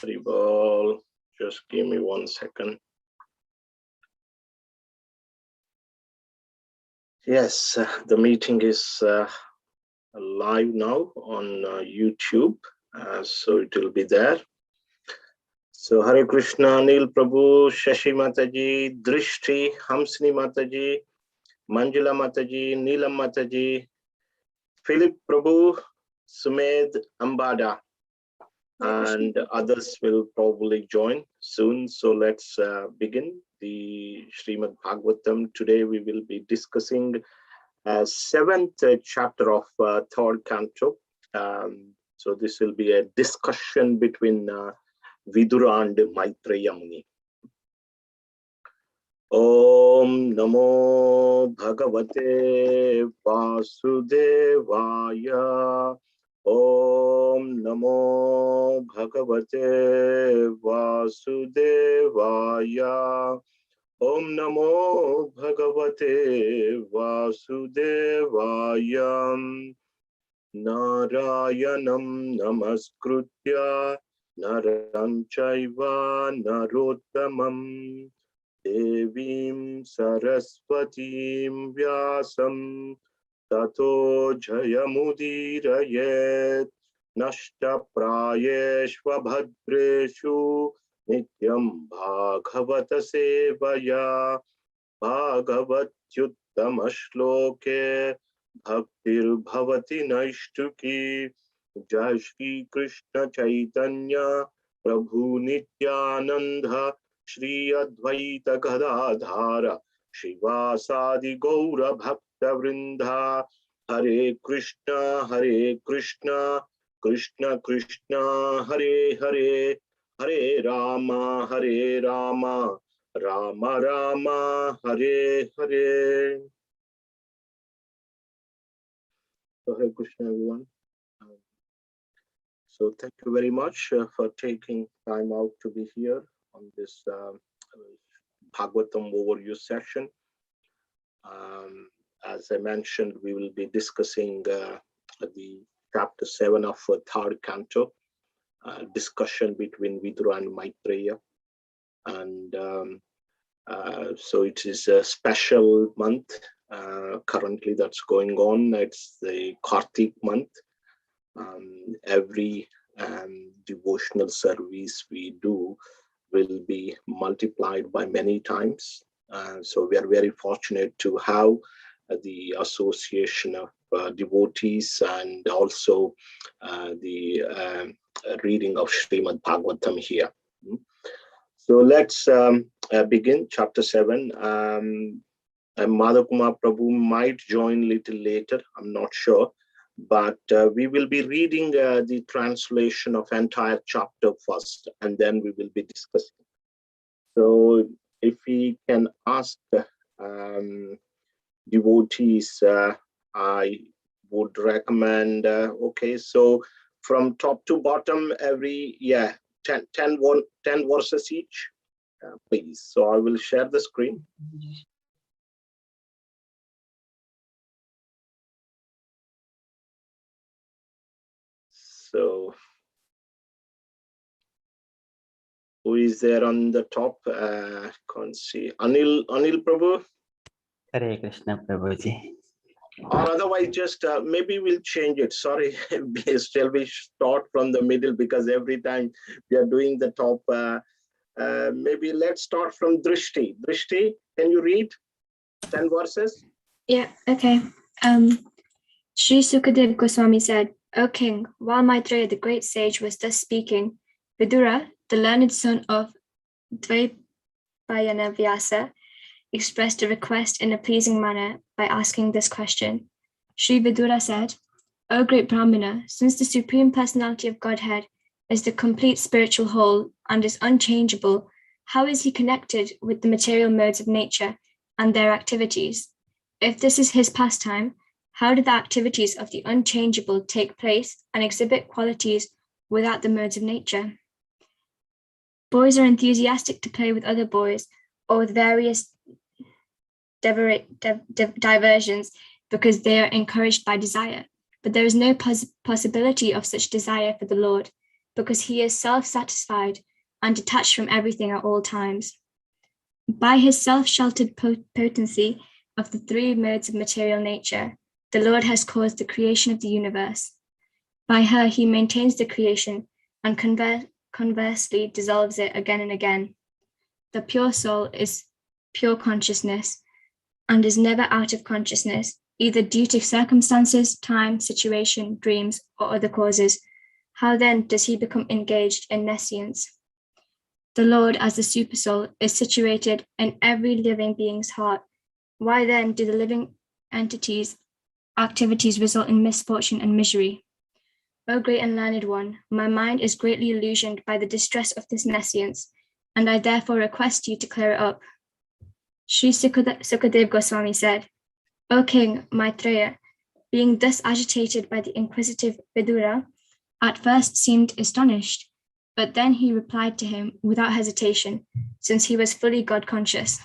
Haribol. Just give me 1 second. Yes, the meeting is live now on YouTube, so it will be there. So Hare Krishna, Neil Prabhu, Shashi Mataji, Drishti, Hamsini Mataji, Manjula Mataji, Neelam Mataji, Philip Prabhu, Sumed Ambada, and others will probably join soon. So let's begin the Srimad Bhagavatam. Today we will be discussing 7th chapter of 3rd canto. So this will be a discussion between Vidura and Maitreya Muni. Om Namo Bhagavate Vasudevaya. Om Namo Bhagavate Vasudevaya. Om Namo Bhagavate Vasudevaya. Narayanam Namaskritya Naram Chaiva Narottamam Devim Saraswatim Vyasam Tato Jayamudirayet Nashta Prayeshva Bhadreshu Nityam Bhagavata Sevaya Bhagavatyuttama Shloke Bhaktir Bhavati Naishtuki. Jai Shri Krishna Chaitanya Prabhu Nityananda Shri Advaita Gadadhara Shivasadi Gaura Bhakta Vrinda. Hare Krishna Krishna Krishna Hare Hare, Hare Rama Rama Rama Hare Hare. So Hare Krishna everyone. So thank you very much for taking time out to be here on this Bhagavatam overview session. As I mentioned, we will be discussing the chapter 7 of 3rd canto, discussion between Vidura and Maitreya. And so it is a special month currently that's going on. It's the Kartik month. Every devotional service we do will be multiplied by many times. So we are very fortunate to have the association of devotees and also the reading of Srimad Bhagavatam here. So let's begin chapter 7. Madhakumar Prabhu might join a little later, I'm not sure. But we will be reading the translation of entire chapter first, and then we will be discussing. So if we can ask devotees, I would recommend, okay, so from top to bottom, every, 10 verses each, please. So I will share the screen. So, who is there on the top? Can't see. Anil Prabhu? Hare Krishna Prabhuji. Or otherwise, just maybe we'll change it. Sorry, shall we start from the middle because every time we are doing the top. Maybe let's start from Drishti. Drishti, can you read 10 verses? Yeah, okay. Sri Sukadev Goswami said, O king, while Maitreya the great sage was thus speaking, Vidura, the learned son of Dvaipayana Vyasa, expressed a request in a pleasing manner by asking this question. Sri Vidura said, O great Brahmana, since the Supreme Personality of Godhead is the complete spiritual whole and is unchangeable, how is he connected with the material modes of nature and their activities? If this is his pastime, how do the activities of the unchangeable take place and exhibit qualities without the modes of nature? Boys are enthusiastic to play with other boys or with various diversions because they are encouraged by desire, but there is no possibility of such desire for the Lord. because he is self-satisfied and detached from everything at all times. By his self-sheltered potency of the three modes of material nature, the Lord has caused the creation of the universe. By her, he maintains the creation and conversely dissolves it again and again. The pure soul is pure consciousness and is never out of consciousness, either due to circumstances, time, situation, dreams, or other causes. How then does he become engaged in nescience? The Lord, as the supersoul, is situated in every living being's heart. Why then do the living entities' activities result in misfortune and misery? O great and learned one, my mind is greatly illusioned by the distress of this nescience, and I therefore request you to clear it up. Sri Sukadev Goswami said, O King Maitreya, being thus agitated by the inquisitive Vidura, at first seemed astonished, but then he replied to him without hesitation, since he was fully God-conscious.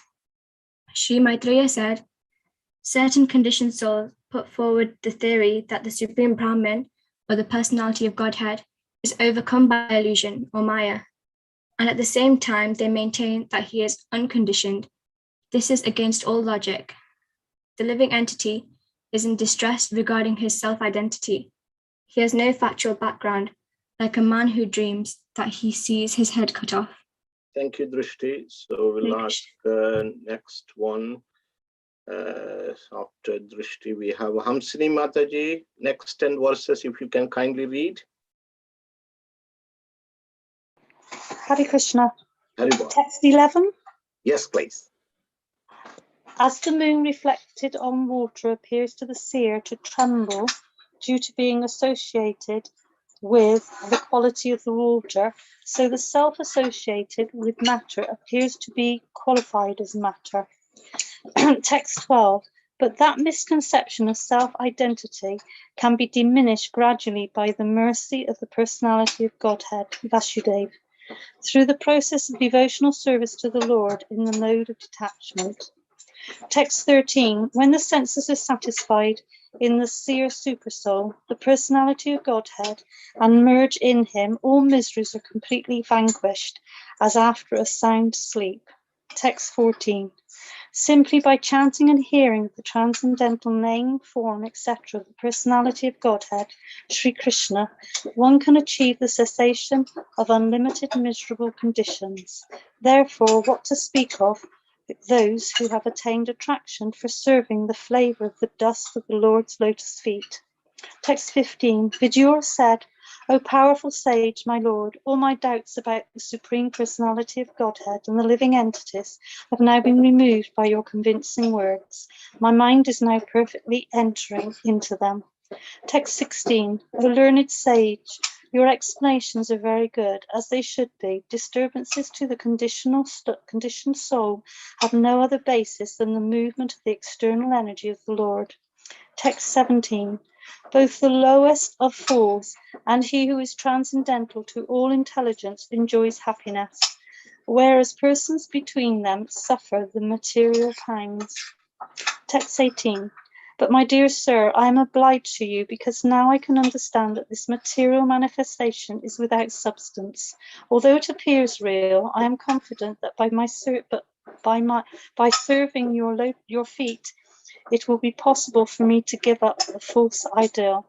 Sri Maitreya said, certain conditioned souls put forward the theory that the Supreme Brahman, or the personality of Godhead, is overcome by illusion or Maya, and at the same time they maintain that he is unconditioned. This is against all logic. The living entity is in distress regarding his self-identity. He has no factual background, like a man who dreams that he sees his head cut off. Thank you, Drishti. So we'll ask next one. After Drishti, we have Hamsini Mataji. Next 10 verses, if you can kindly read. Hare Krishna. Haribol. Text 11. Yes, please. As the moon reflected on water appears to the seer to tremble due to being associated with the quality of the water, so the self associated with matter appears to be qualified as matter. Text 12. But that misconception of self-identity can be diminished gradually by the mercy of the personality of Godhead, Vasudeva, through the process of devotional service to the Lord in the mode of detachment. Text 13. When the senses are satisfied in the seer supersoul, the personality of Godhead, and merge in him, all miseries are completely vanquished, as after a sound sleep. Text 14. Simply by chanting and hearing the transcendental name, form, etc. of the personality of Godhead, Sri Krishna, one can achieve the cessation of unlimited miserable conditions. Therefore, what to speak of those who have attained attraction for serving the flavour of the dust of the Lord's lotus feet. Text 15. Vidura said, O powerful sage, my Lord, all my doubts about the Supreme Personality of Godhead and the living entities have now been removed by your convincing words. My mind is now perfectly entering into them. Text 16. O learned sage, your explanations are very good, as they should be. Disturbances to the conditioned soul have no other basis than the movement of the external energy of the Lord. Text 17. Both the lowest of fools and he who is transcendental to all intelligence enjoys happiness, whereas persons between them suffer the material pangs. Text 18. But my dear sir, I am obliged to you because now I can understand that this material manifestation is without substance. Although it appears real, I am confident that by serving your feet, it will be possible for me to give up the false ideal.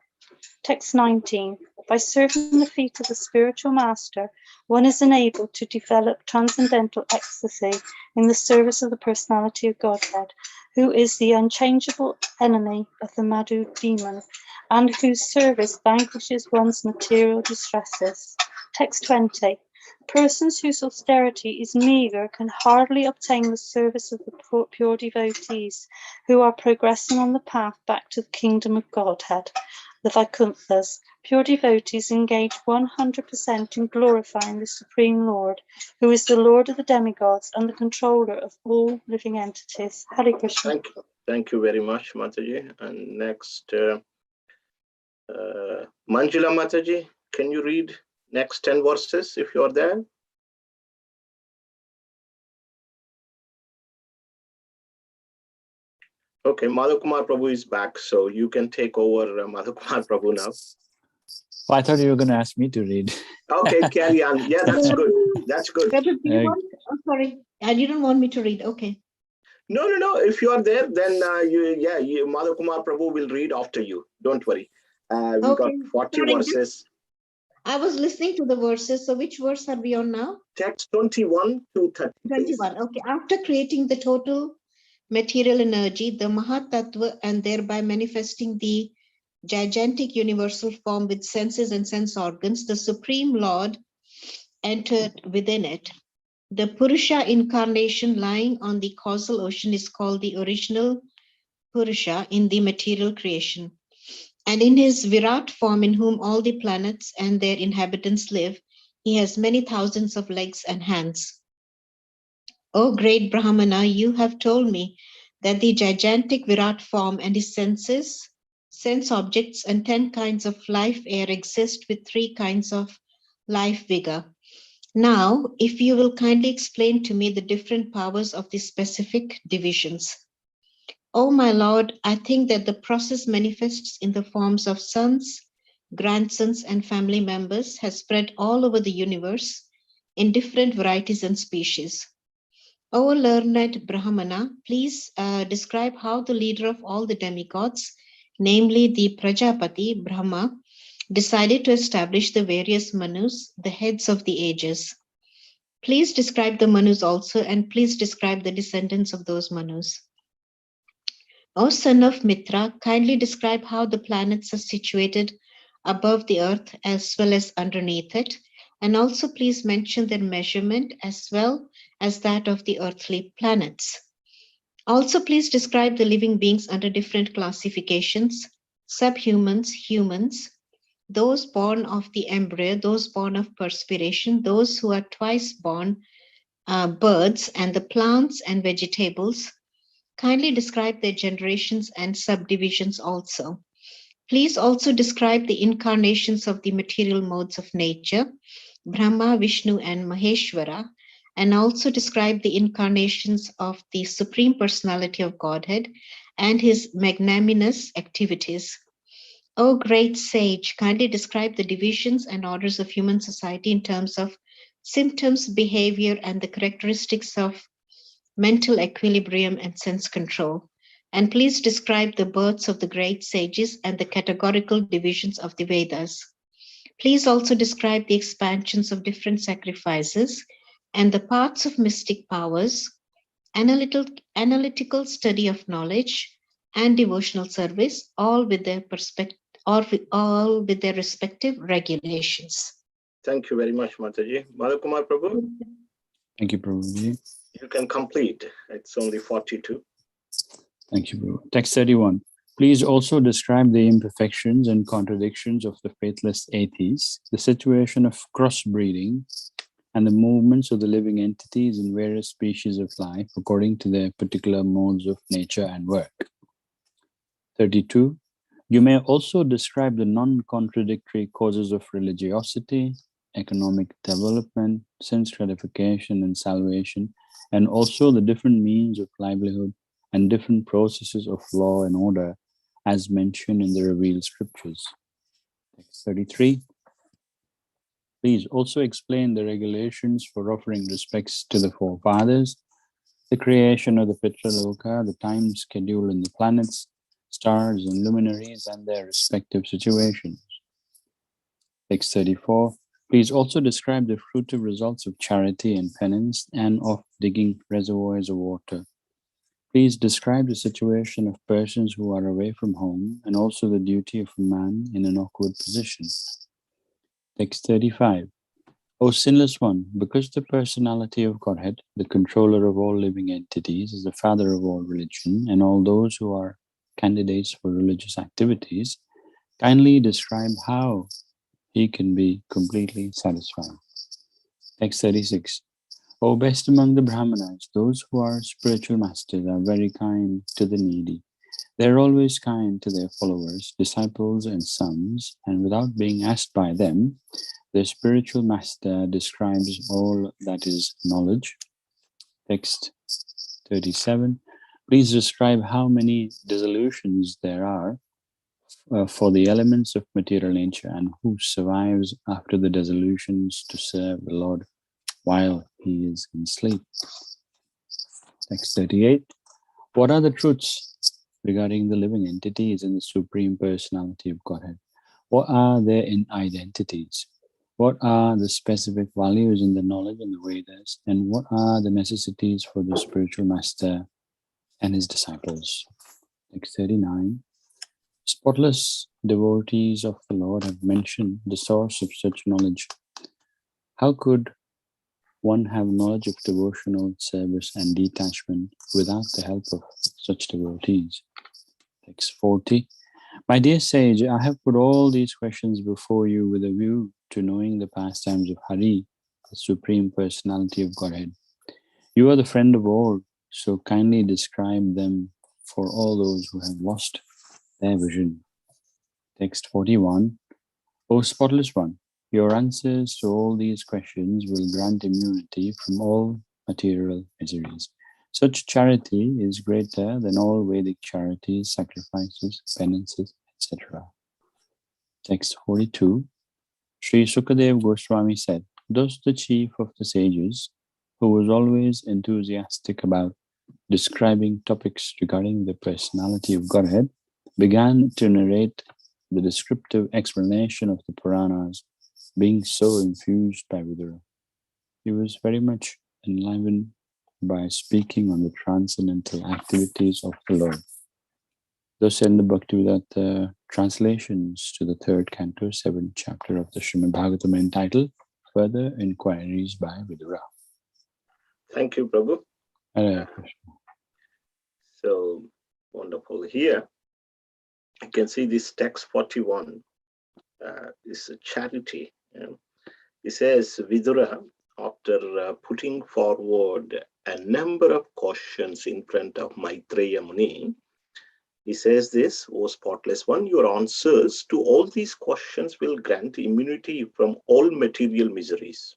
Text 19. By serving the feet of the spiritual master, one is enabled to develop transcendental ecstasy in the service of the personality of Godhead, who is the unchangeable enemy of the Madhu demon, and whose service vanquishes one's material distresses. Text 20. Persons whose austerity is meagre can hardly obtain the service of the pure devotees who are progressing on the path back to the kingdom of Godhead, the Vaikunthas. Pure devotees engage 100% in glorifying the Supreme Lord, who is the Lord of the demigods and the controller of all living entities. Hare Krishna. Thank you very much, Mataji. And next, Manjula Mataji, can you read next 10 verses if you're there? Okay, Madhakumar Prabhu is back, so you can take over Madhakumar Prabhu now. Well, I thought you were going to ask me to read. Okay, carry on. Yeah, that's good. That's good. Do you want? Oh, sorry, you don't want me to read. Okay. No. If you are there, then Madhav Kumar Prabhu will read after you. Don't worry. We got 40 Sorry, verses. I was listening to the verses. So which verse are we on now? Text 21 to 30. Please. 21. Okay. After creating the total material energy, the Mahatattva, and thereby manifesting the gigantic universal form with senses and sense organs, the Supreme Lord entered within it. The Purusha incarnation lying on the causal ocean is called the original Purusha in the material creation. And in his Virat form, in whom all the planets and their inhabitants live, he has many thousands of legs and hands. O great Brahmana, you have told me that the gigantic Virat form and his senses, sense objects, and 10 kinds of life air exist with 3 kinds of life vigor. Now, if you will kindly explain to me the different powers of the specific divisions. Oh, my Lord, I think that the process manifests in the forms of sons, grandsons, and family members has spread all over the universe in different varieties and species. O learned Brahmana, please describe how the leader of all the demigods, namely the Prajapati, Brahma, decided to establish the various Manus, the heads of the ages. Please describe the Manus also, and please describe the descendants of those Manus. O son of Mitra, kindly describe how the planets are situated above the earth as well as underneath it, and also please mention their measurement as well as that of the earthly planets. Also, please describe the living beings under different classifications: subhumans, humans, those born of the embryo, those born of perspiration, those who are twice born, birds, and the plants and vegetables. Kindly describe their generations and subdivisions also. Please also describe the incarnations of the material modes of nature, Brahma, Vishnu, and Maheshwara, and also describe the incarnations of the Supreme Personality of Godhead and his magnanimous activities. O great sage, kindly describe the divisions and orders of human society in terms of symptoms, behavior, and the characteristics of mental equilibrium and sense control. And please describe the births of the great sages and the categorical divisions of the Vedas. Please also describe the expansions of different sacrifices and the parts of mystic powers, analytical study of knowledge, and devotional service, all with their respective regulations. Thank you very much, Mataji. Madhav Kumar Prabhu, Thank you, Prabhuji. you can complete. It's only 42. Thank you, Prabhu. Text 31. Please also describe the imperfections and contradictions of the faithless atheists, the situation of crossbreeding, and the movements of the living entities in various species of life according to their particular modes of nature and work. 32. You may also describe the non-contradictory causes of religiosity, economic development, sense gratification, and salvation, and also the different means of livelihood and different processes of law and order as mentioned in the revealed scriptures. Text 33. Please also explain the regulations for offering respects to the forefathers, the creation of the Pitraloka, the time schedule in the planets, stars, and luminaries, and their respective situations. Text 34. Please also describe the fruitive results of charity and penance and of digging reservoirs of water. Please describe the situation of persons who are away from home and also the duty of a man in an awkward position. Text 35. O sinless one, because the personality of Godhead, the controller of all living entities, is the father of all religion and all those who are candidates for religious activities, kindly describe how he can be completely satisfied. Text 36. O best among the Brahmanas, those who are spiritual masters are very kind to the needy. They are always kind to their followers, disciples, and sons, and without being asked by them, the spiritual master describes all that is knowledge. Text 37. Please describe how many dissolutions there are for the elements of material nature, and who survives after the dissolutions to serve the Lord while he is in sleep. Text 38. What are the truths regarding the living entities in the Supreme Personality of Godhead? What are their identities? What are the specific values in the knowledge in the Vedas? And what are the necessities for the spiritual master and his disciples? Text 39. Spotless devotees of the Lord have mentioned the source of such knowledge. How could one have knowledge of devotional service and detachment without the help of such devotees? Text 40. My dear sage, I have put all these questions before you with a view to knowing the pastimes of Hari, the Supreme Personality of Godhead. You are the friend of all, so kindly describe them for all those who have lost their vision. Text 41. O spotless one, your answers to all these questions will grant immunity from all material miseries. Such charity is greater than all Vedic charities, sacrifices, penances, etc. Text 42. Sri Sukadev Goswami said, thus the chief of the sages, who was always enthusiastic about describing topics regarding the personality of Godhead, began to narrate the descriptive explanation of the Puranas, being so infused by Vidura. He was very much enlivened by speaking on the transcendental activities of the Lord. Thus end the Bhaktivedanta translations to the third canto, 7th chapter of the Srimad Bhagavatam, entitled Further Inquiries by Vidura. Thank you, Prabhu. Hare Krishna. So wonderful. Here, you can see this text 41 is a charity. It says, Vidura, after putting forward a number of questions in front of Maitreya Muni, he says this, O spotless one, your answers to all these questions will grant immunity from all material miseries.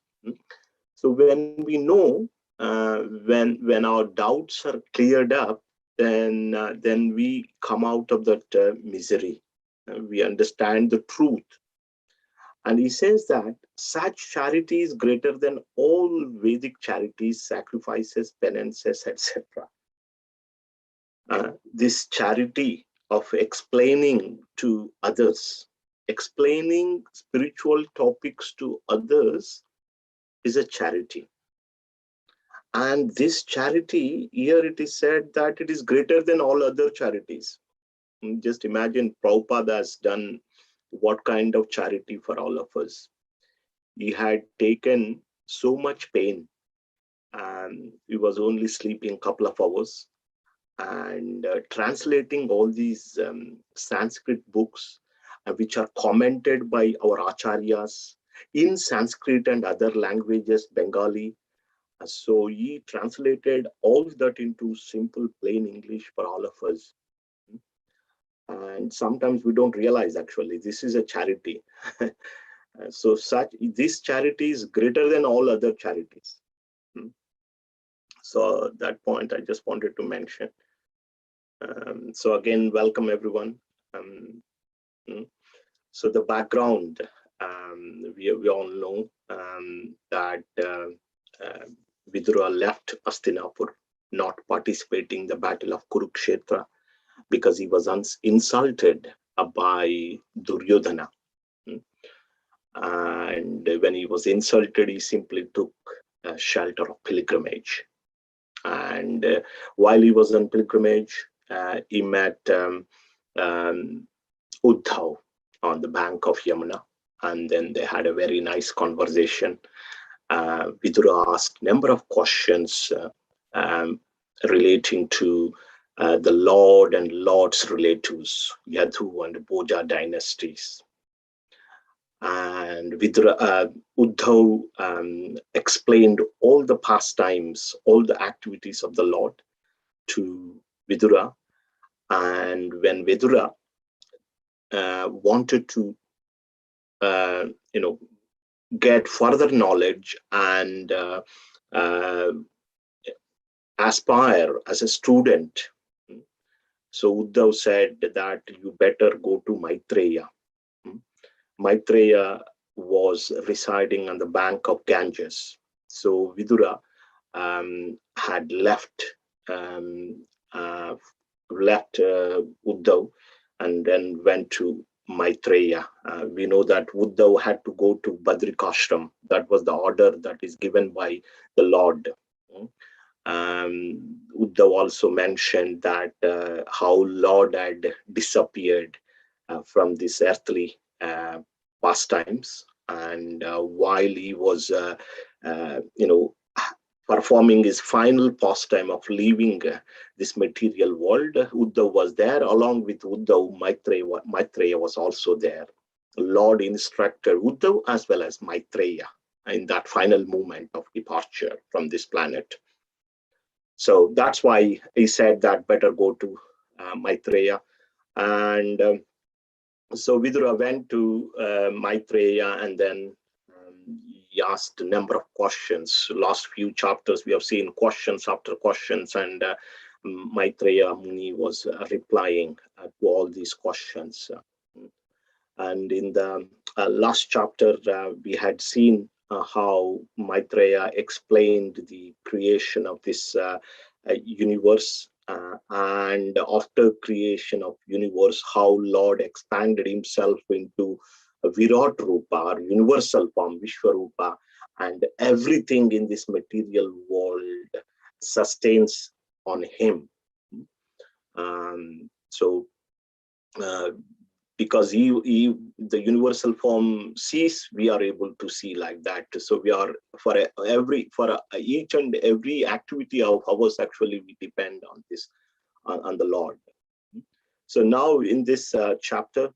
So when we know, when our doubts are cleared up, then we come out of that misery. We understand the truth. And he says that such charity is greater than all Vedic charities, sacrifices, penances, etc. This charity of explaining to others, explaining spiritual topics to others is a charity. And this charity, here it is said that it is greater than all other charities. Just imagine Prabhupada has done what kind of charity for all of us. He had taken so much pain, and he was only sleeping a couple of hours, and translating all these Sanskrit books, which are commented by our acharyas in Sanskrit and other languages, Bengali. So he translated all that into simple, plain English for all of us. And sometimes we don't realize, actually, this is a charity. So this charity is greater than all other charities. So that point I just wanted to mention. So again, welcome everyone. So the background, we all know that Vidura left Hastinapur, not participating in the battle of Kurukshetra, because he was insulted by Duryodhana. And when he was insulted, he simply took a shelter of pilgrimage. And while he was on pilgrimage, he met Uddhav on the bank of Yamuna, and then they had a very nice conversation. Vidura asked a number of questions relating to the Lord and Lord's relatives, Yadu and Bhoja dynasties. And Vidura, Uddhav explained all the pastimes, all the activities of the Lord to Vidura. And when Vidura wanted to, get further knowledge and aspire as a student So Uddhav said that you better go to Maitreya. Maitreya was residing on the bank of Ganges. So Vidura had left Uddhav and then went to Maitreya. We know that Uddhav had to go to Badrikashram. That was the order that is given by the Lord. Uddhav also mentioned that how Lord had disappeared from this earthly pastimes, and while he was, performing his final pastime of leaving this material world, Uddhav was there. Along with Uddhav, Maitreya was also there. Lord instructed Uddhav as well as Maitreya in that final moment of departure from this planet. So that's why he said that better go to Maitreya. And so Vidura went to Maitreya, and then he asked a number of questions. Last few chapters, we have seen questions after questions, and Maitreya Muni was replying to all these questions. And in the last chapter, we had seen how Maitreya explained the creation of this universe, and after creation of universe, how Lord expanded himself into a Virat Rupa, or universal form, Vishwarupa, and everything in this material world sustains on him. Because the universal form sees, we are able to see like that. So we are each and every activity of ours, actually we depend on this, on the Lord. So now in this chapter,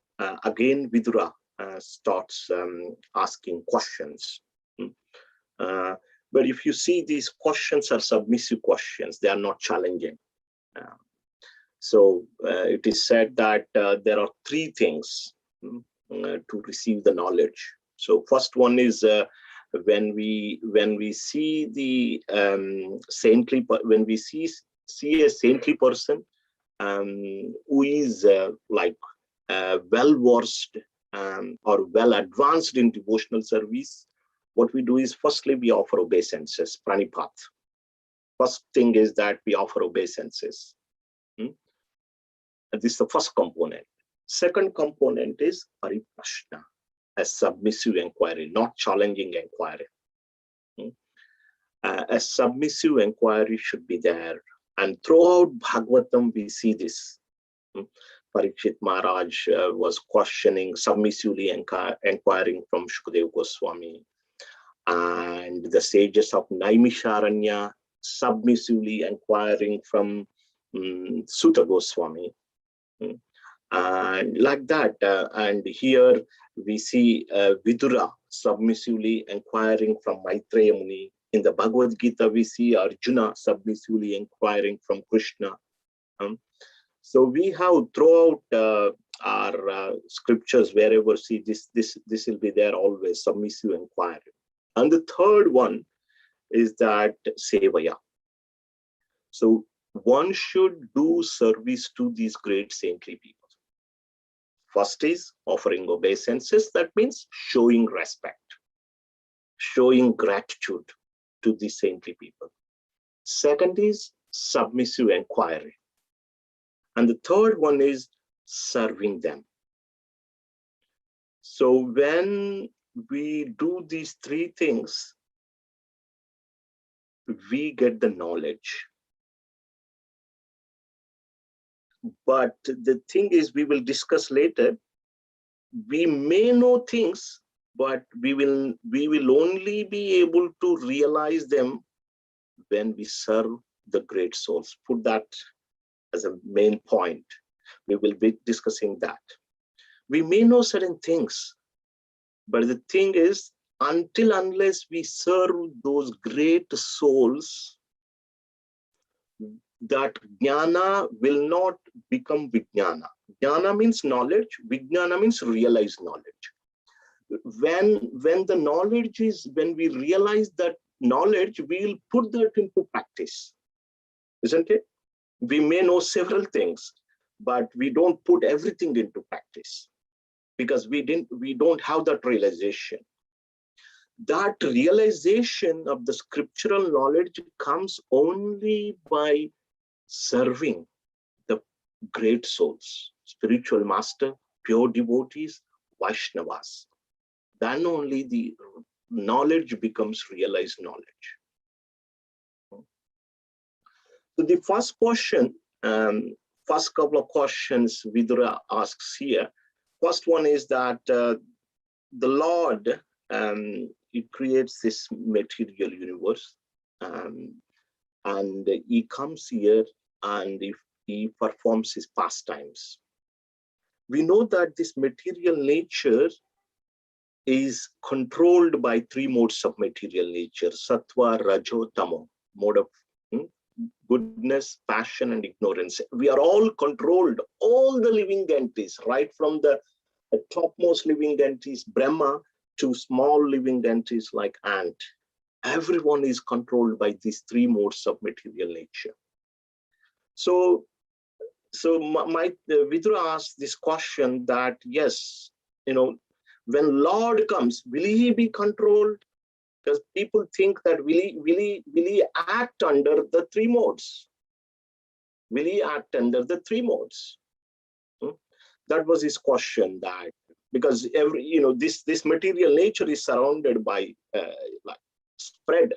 again Vidura starts asking questions. But if you see, these questions are submissive questions, they are not challenging. So it is said that there are three things to receive the knowledge. So first one is when we see the saintly, when we see a saintly person who is well versed or well advanced in devotional service, what we do is firstly we offer obeisances, pranipat. First thing is that we offer obeisances. This is the first component. Second component is pariprashna, a submissive inquiry, not challenging inquiry. A submissive inquiry should be there. And throughout Bhagavatam, we see this. Parikshit Maharaj was questioning, submissively inquiring from Shukadeva Goswami. And the sages of Naimisharanya submissively inquiring from Sutta Goswami. And like that, and here we see Vidura submissively inquiring from Maitreya Muni. In the Bhagavad Gita, we see Arjuna submissively inquiring from Krishna. So we have throughout our scriptures, wherever see this will be there always, submissive inquiry. And the third one is that sevaya. So one should do service to these great saintly people. First is offering obeisances, that means showing respect, showing gratitude to these saintly people. Second is submissive inquiry. And the third one is serving them. So when we do these three things, we get the knowledge. But the thing is, we will discuss later, we may know things, but we will only be able to realize them when we serve the great souls. Put that as a main point. We will be discussing that. We may know certain things, but the thing is, unless we serve those great souls, that jnana will not become vijnana. Jnana means knowledge, vijnana means realized knowledge. When the knowledge is, when we realize that knowledge, we will put that into practice, isn't it? We may know several things, but we don't put everything into practice because we don't have that realization. That realization of the scriptural knowledge comes only by serving the great souls, spiritual master, pure devotees, Vaishnavas. Then only the knowledge becomes realized knowledge. So the first question, first couple of questions Vidura asks here. First one is that the Lord, he creates this material universe, and he comes here and he performs his pastimes. We know that this material nature is controlled by three modes of material nature: sattva, rajo, tamo, mode of goodness, passion, and ignorance. We are all controlled, all the living entities, right from the topmost living entities, Brahma, to small living entities like ant. Everyone is controlled by these three modes of material nature. So Vidura asked this question that, yes, when Lord comes, will he be controlled? Because people think that will he act under the three modes? Will he act under the three modes? That was his question. That because this material nature is surrounded by like spread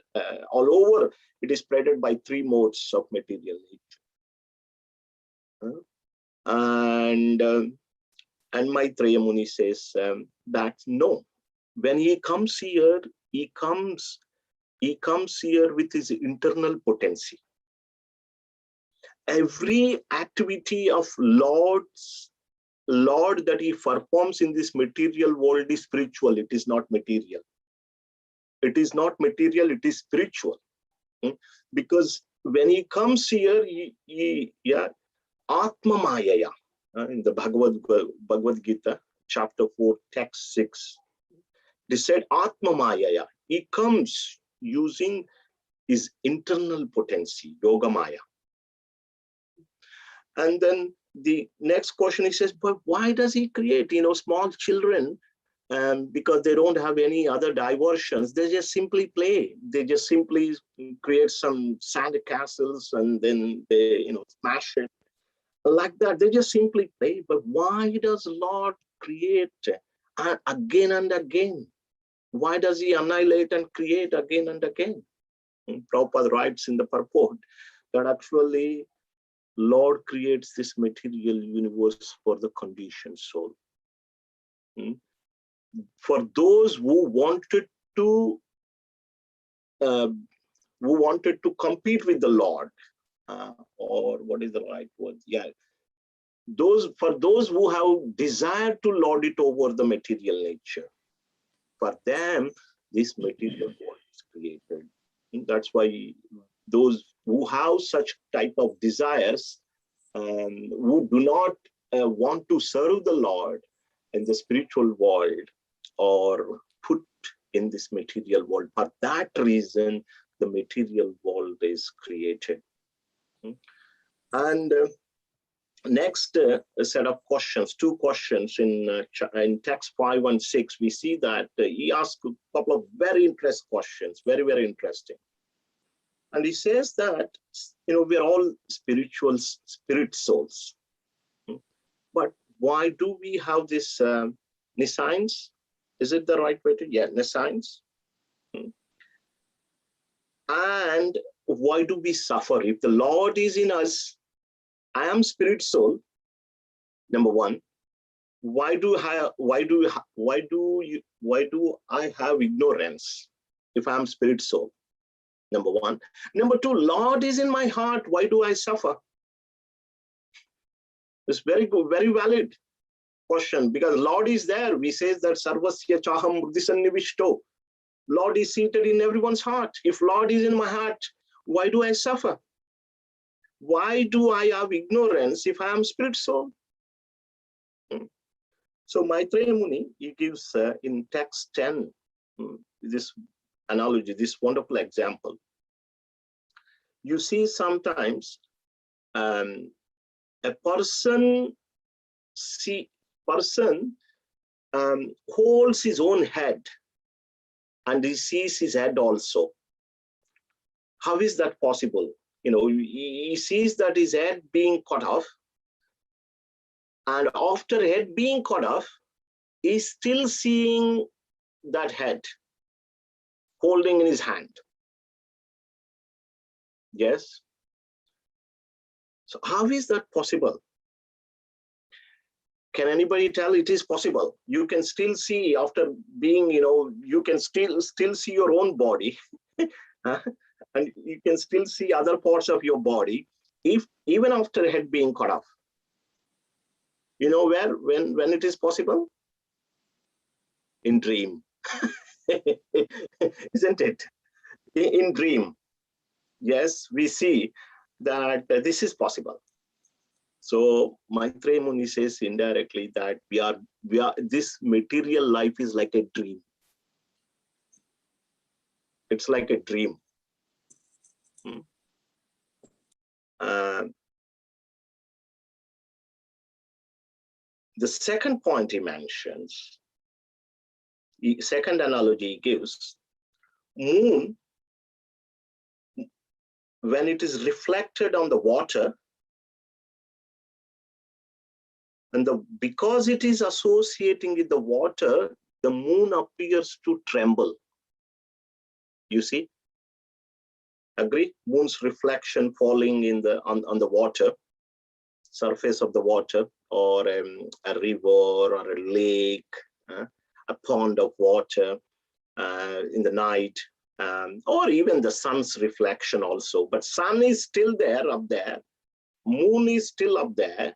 all over. It is spreaded by three modes of material nature. And Maitreya Muni says that no, when he comes here, he comes here with his internal potency. Every activity of Lord that he performs in this material world is spiritual. It is not material. It is not material. It is spiritual. Because when he comes here, he Atma Mayaya. In the Bhagavad Gita, chapter 4, text 6, they said Atma Mayaya. He comes using his internal potency, Yoga Maya. And then the next question, he says, but why does he create, small children? Because they don't have any other diversions. They just simply play. They just simply create some sand castles and then they, smash it. Like that, they just simply play. But why does Lord create again and again? Why does he annihilate and create again and again? And Prabhupada writes in the purport that actually Lord creates this material universe for the conditioned soul. For those who wanted to compete with the Lord, or what is the right word? Yeah. For those who have desire to lord it over the material nature, for them, this material world is created. And that's why those who have such type of desires, who do not want to serve the Lord in the spiritual world or put in this material world, for that reason, the material world is created. And next set of questions, two questions in text 5 and 6, we see that he asked a couple of very interesting questions, very, very interesting. And he says that, we're all spirit souls. But why do we have this nescience? Is it the right way to? Yeah, nescience. And why do we suffer? If the Lord is in us, I am spirit soul. Number one, why do I have ignorance if I am spirit soul? Number one. Number two, Lord is in my heart. Why do I suffer? It's very good, very valid question, because Lord is there. We say that Sarvasya Chaham Buddhisannivishto. Lord is seated in everyone's heart. If Lord is in my heart, why do I suffer? Why do I have ignorance if I am spirit soul? So Maitreya Muni, he gives in text 10, this analogy, this wonderful example. You see sometimes a a person holds his own head and he sees his head also. How is that possible? He sees that his head being cut off, and after head being cut off, he's still seeing that head holding in his hand. Yes. So how is that possible? Can anybody tell? It is possible. You can still see after being, you can still see your own body, and you can still see other parts of your body, even after head being cut off. You know where, when it is possible? In dream. Isn't it? In dream. Yes, we see that this is possible. So Maitreya Muni says indirectly that we are this material life is like a dream. It's like a dream. The second point he mentions, the second analogy he gives, moon, when it is reflected on the water, and because it is associating with the water, the moon appears to tremble. You see? Agree? Moon's reflection falling on the water, surface of the water, or a river or a lake, a pond of water in the night, or even the sun's reflection also. But sun is still there, up there. Moon is still up there,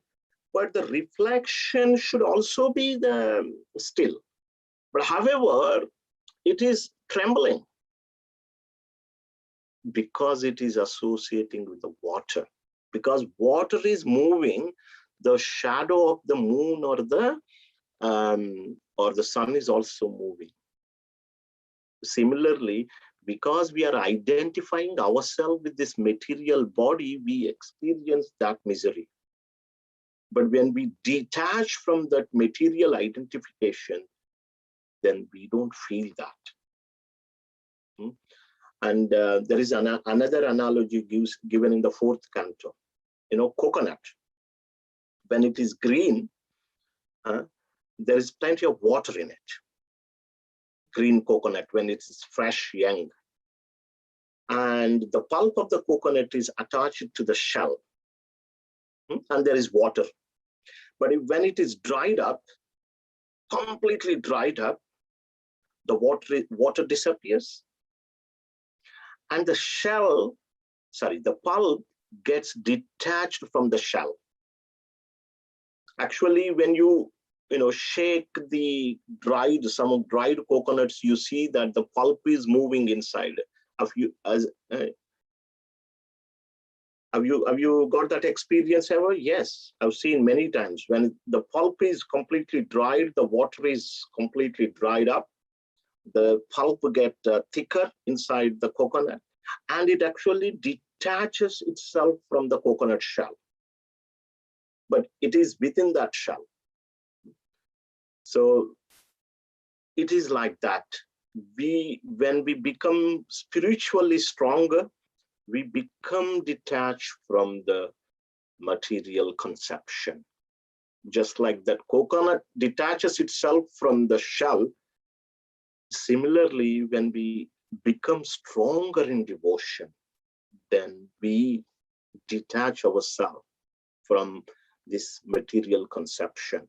but the reflection should also be still. But however, it is trembling because it is associating with the water. Because water is moving, the shadow of the moon or the sun is also moving. Similarly, because we are identifying ourselves with this material body, we experience that misery. But when we detach from that material identification, then we don't feel that. And there is another analogy given in the fourth canto. Coconut, when it is green, there is plenty of water in it. Green coconut, when it is fresh, young. And the pulp of the coconut is attached to the shell, and there is water. But when it is dried up, completely dried up, the water disappears, and the pulp gets detached from the shell. Actually, when you shake some dried coconuts, you see that the pulp is moving inside. Have you got that experience ever? Yes, I've seen many times. When the pulp is completely dried, the water is completely dried up, the pulp get thicker inside the coconut, and it actually detaches itself from the coconut shell. But it is within that shell. So it is like that. When we become spiritually stronger, we become detached from the material conception. Just like that coconut detaches itself from the shell, similarly, when we become stronger in devotion, then we detach ourselves from this material conception.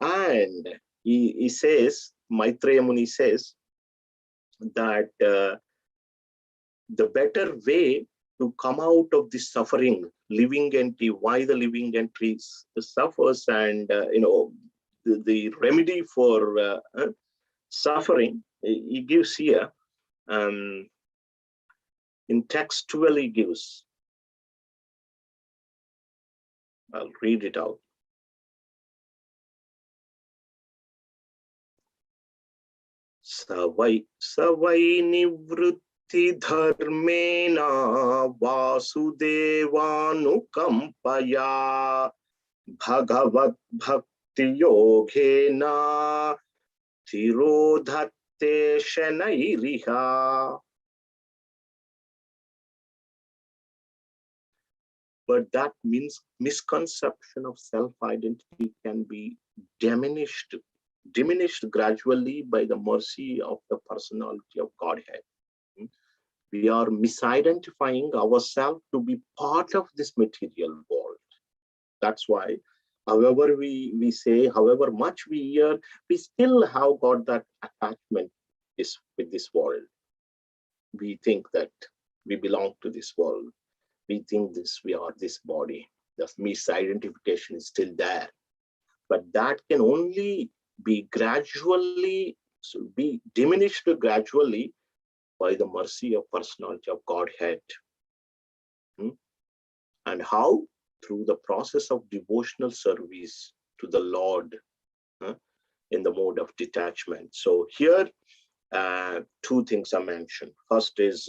And he says, Maitreya Muni says, that the better way to come out of this suffering, living entity, why the living entity suffers, and the remedy for suffering, he gives here. In text 12, he gives. I'll read it out. Savai nivrutti dharmena vasudevanukampaya bhagavat bhakti yogena thirodhatte shanairiha. But that means misconception of self-identity can be diminished gradually by the mercy of the personality of Godhead. We are misidentifying ourselves to be part of this material world. That's why, however we say, however much we hear, we still have got that attachment with this world. We think that we belong to this world. We think we are this body. The misidentification is still there. But that can only be diminished gradually by the mercy of personality of Godhead. And how? Through the process of devotional service to the Lord in the mode of detachment. So here, two things are mentioned. First is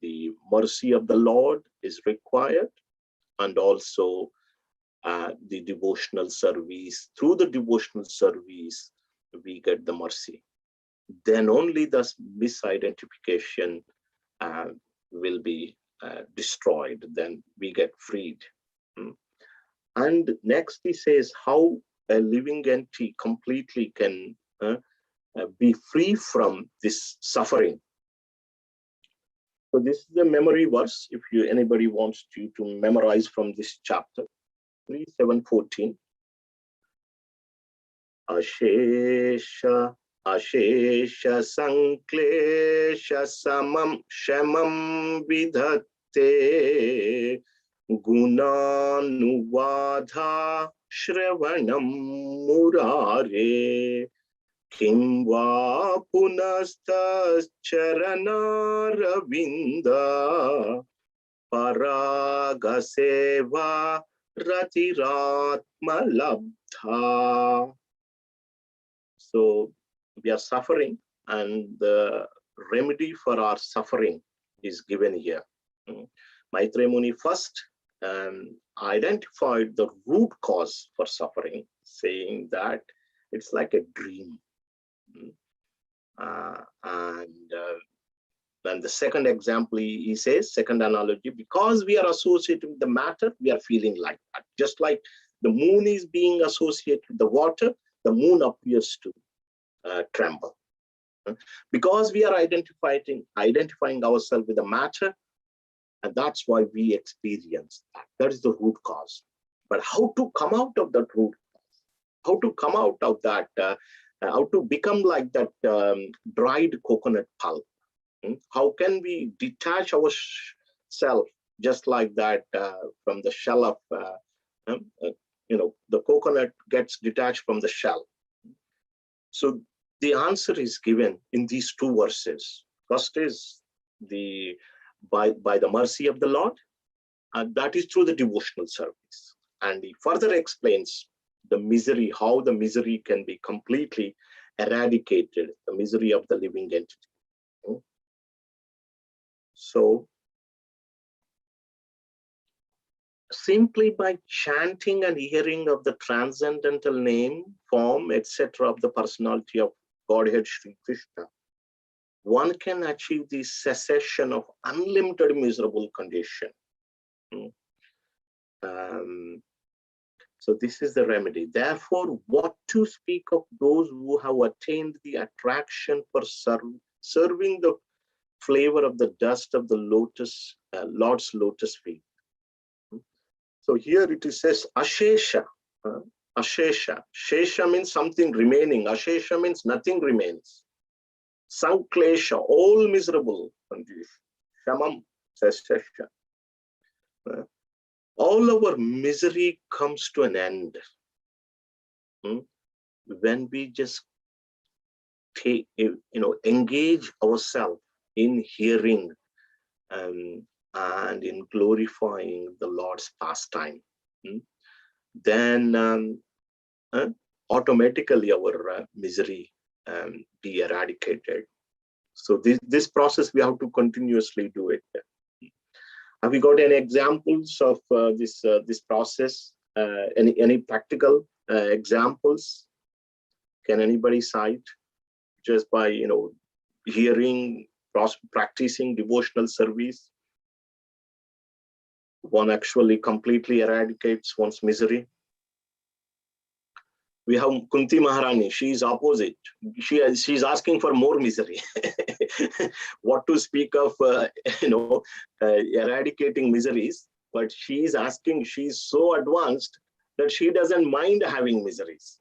the mercy of the Lord is required, and also the devotional service. Through the devotional service, we get the mercy. Then only the misidentification will be destroyed. Then we get freed. And next he says how a living entity completely can be free from this suffering. So this is the memory verse. If anybody wants to memorize from this chapter, 3:7-14. Ashesha sanklesha samam shamam vidhatte gunanuvadha shravanam murare kim va punastas charanaravinda paragaseva ratiratma labdha. So we are suffering, and the remedy for our suffering is given here. Maitreya Muni first identified the root cause for suffering, saying that it's like a dream. Then the second example, he says, second analogy, because we are associated with the matter, we are feeling like that. Just like the moon is being associated with the water, the moon appears to tremble. Because we are identifying ourselves with the matter, and that's why we experience that. That is the root cause. But how to come out of that root cause? How to come out of that? How to become like that dried coconut pulp? How can we detach ourselves just like that from the shell of, the coconut gets detached from the shell? So the answer is given in these two verses. First is by the mercy of the Lord, and that is through the devotional service. And he further explains the misery, how the misery can be completely eradicated, the misery of the living entity. So simply by chanting and hearing of the transcendental name, form, etc. of the personality of Godhead Sri Krishna, one can achieve the cessation of unlimited miserable condition. So this is the remedy. Therefore, what to speak of those who have attained the attraction for serving the flavor of the dust of the lotus, Lord's lotus feet? So here it says ashesha. Ashesha. Shesha means something remaining. Ashesha means nothing remains. Sanklesha, all miserable condition. Shamam, cessation. All our misery comes to an end when we just engage ourselves in hearing and in glorifying the Lord's pastime. Then automatically our misery be eradicated. So this process, we have to continuously do it. Have we got any examples of this process? Any practical examples? Can anybody cite just by hearing, practicing devotional service? One actually completely eradicates one's misery. We have Kunti Maharani. She's opposite. She's asking for more misery. What to speak of, eradicating miseries? But she's asking. She's so advanced that she doesn't mind having miseries.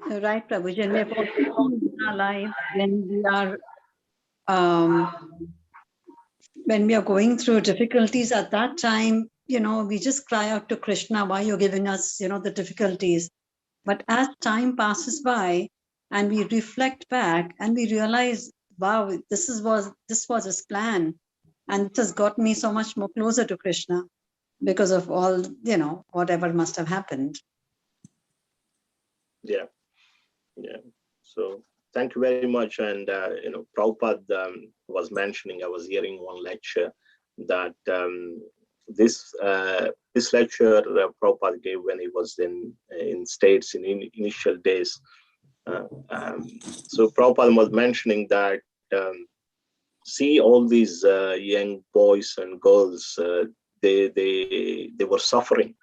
Right, Prabhuji. And we have also seen in our life when we are going through difficulties at that time, we just cry out to Krishna, why you're giving us, the difficulties. But as time passes by and we reflect back and we realize, wow, this was his plan. And it has got me so much more closer to Krishna because of all, whatever must have happened. Yeah. So thank you very much. And, Prabhupada was mentioning, I was hearing one lecture that this lecture Prabhupada gave when he was in States in initial days. So Prabhupada was mentioning that see all these young boys and girls, they were suffering.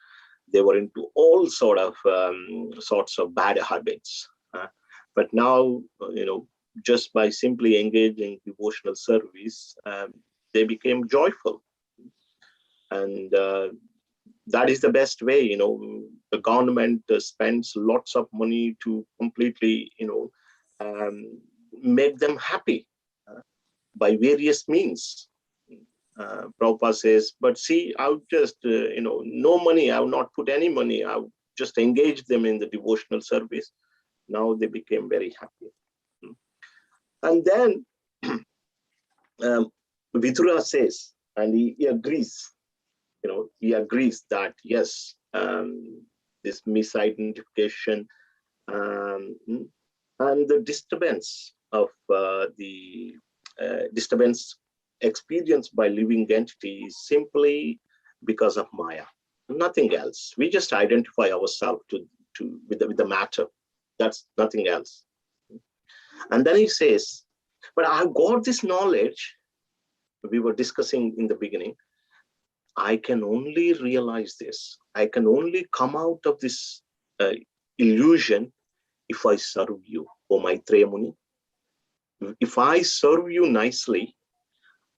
They were into all sorts of bad habits. But now, just by simply engaging devotional service, they became joyful. And that is the best way. The government spends lots of money to completely, make them happy by various means. Prabhupada says, but see, I'll just, no money, I will not put any money, I'll just engage them in the devotional service. Now they became very happy. And then Vidura says, and he agrees, he agrees that yes, this misidentification and the disturbance of the disturbance experienced by living entity is simply because of Maya, nothing else. We just identify ourselves with the matter. That's nothing else. And then he says, but I've got this knowledge we were discussing in the beginning. I can only realize this. I can only come out of this illusion if I serve you, O Maitreya Muni. If I serve you nicely,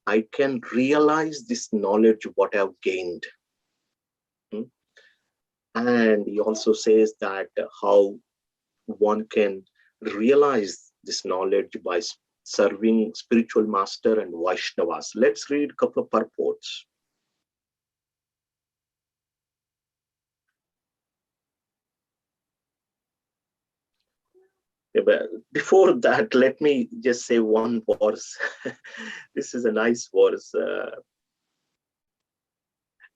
I can realize this knowledge, what I've gained. And he also says that how one can realize this knowledge by serving spiritual master and Vaishnavas. Let's read a couple of purports. Yeah, but before that, let me just say one verse. This is a nice verse.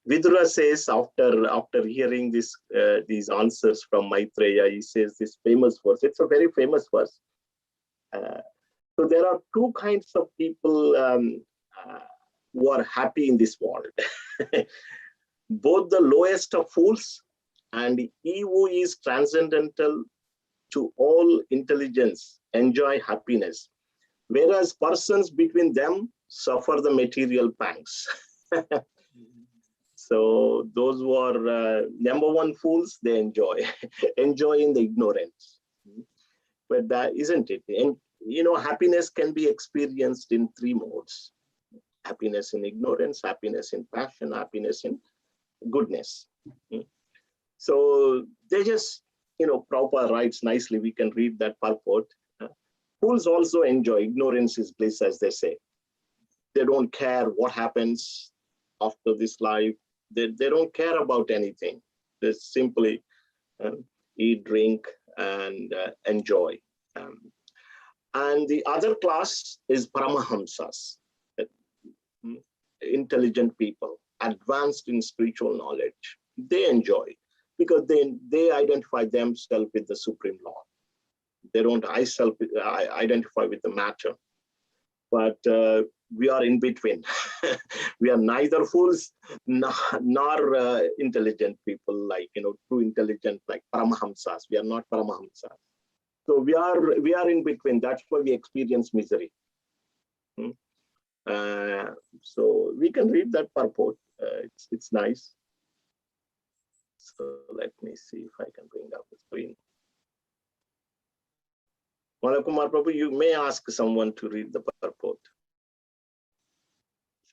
Vidura says, after hearing these answers from Maitreya, he says this famous verse. It's a very famous verse. So there are two kinds of people who are happy in this world. Both the lowest of fools and he who is transcendental to all intelligence enjoy happiness, whereas persons between them suffer the material pangs. So those who are number one fools, they enjoy in the ignorance. But that isn't it. And happiness can be experienced in three modes: happiness in ignorance, happiness in passion, happiness in goodness. So they just, Prabhupada writes nicely, we can read that purport. Fools also enjoy. Ignorance is bliss, as they say. They don't care what happens after this life. They don't care about anything. They simply eat, drink, and enjoy. And the other class is Paramahamsas, intelligent people, advanced in spiritual knowledge. They enjoy because they identify themselves with the Supreme Lord. they don't identify with the matter. But we are in between. We are neither fools nor intelligent people, like, too intelligent, like Paramahamsas. We are not Paramahamsas. So we are in between. That's why we experience misery. So we can read that purport. It's nice. So let me see if I can bring up the screen. Kumar Prabhu, you may ask someone to read the purport.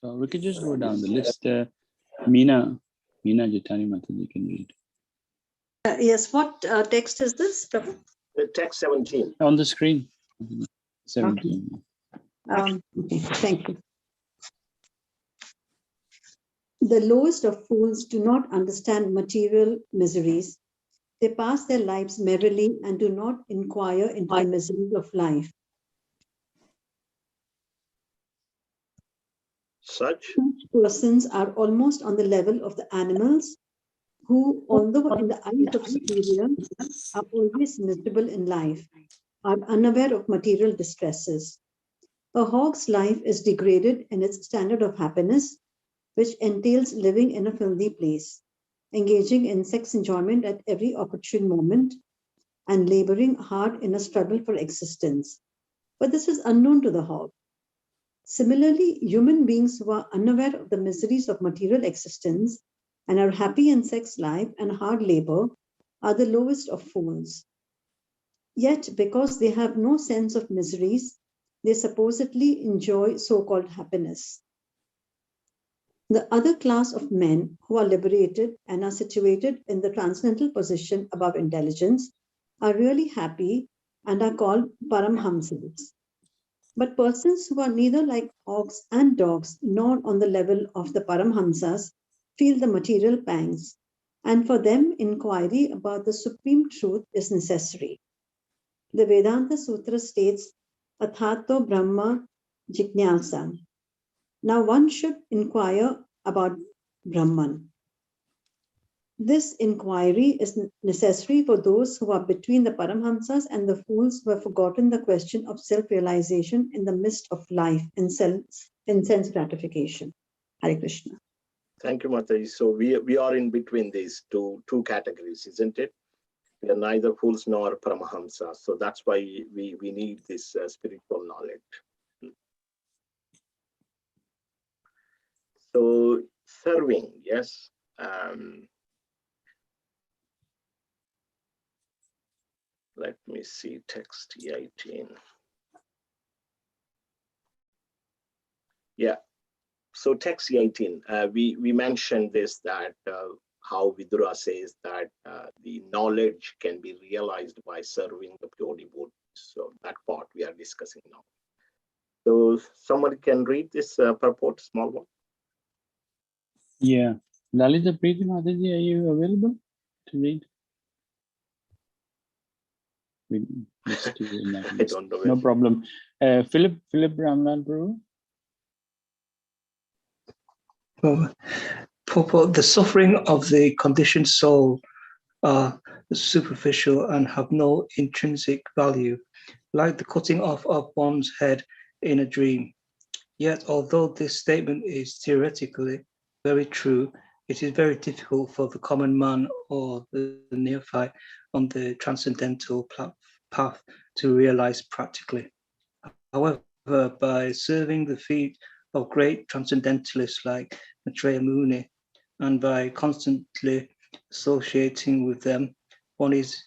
So we could just go down the list. Meena Jitani Mataji can read. Yes, what text is this, Prabhu? Text 17. On the screen. 17. Okay, thank you. The lowest of fools do not understand material miseries. They pass their lives merrily and do not inquire into the miseries of life. Such Persons are almost on the level of the animals who, although in the eyes of superiors, are always miserable in life, are unaware of material distresses. A hog's life is degraded in its standard of happiness, which entails living in a filthy place, engaging in sex enjoyment at every opportune moment, and laboring hard in a struggle for existence. But this is unknown to the hog. Similarly, human beings who are unaware of the miseries of material existence and are happy in sex life and hard labor are the lowest of fools. Yet, because they have no sense of miseries, they supposedly enjoy so-called happiness. The other class of men who are liberated and are situated in the transcendental position above intelligence are really happy and are called Paramhamsas. But persons who are neither like hogs and dogs nor on the level of the Paramhamsas feel the material pangs, and for them inquiry about the supreme truth is necessary. The Vedanta Sutra states, Athato Brahma Jijnasa. Now one should inquire about Brahman. This inquiry is necessary for those who are between the Paramhamsas and the fools who have forgotten the question of self-realization in the midst of life and sense gratification. Hare Krishna. Thank you, Mataji. So we are in between these two categories, isn't it? We are neither fools nor Paramahamsas. So that's why we need this spiritual knowledge. So serving, yes. Let me see text 18. Yeah. So text 18, we mentioned this, that how Vidura says that the knowledge can be realized by serving the pure devotees. So that part we are discussing now. So somebody can read this purport, small one. Yeah. Lalita Preeti Mataji, are you available to read? I don't know. No problem. Philip Ramlal Prabhu. Purport: the suffering of the conditioned soul are superficial and have no intrinsic value, like the cutting off of one's head in a dream. Yet, although this statement is theoretically very true, it is very difficult for the common man or the neophyte on the transcendental path to realize practically. However, by serving the feet of great transcendentalists like Maitreya Muni, and by constantly associating with them, one is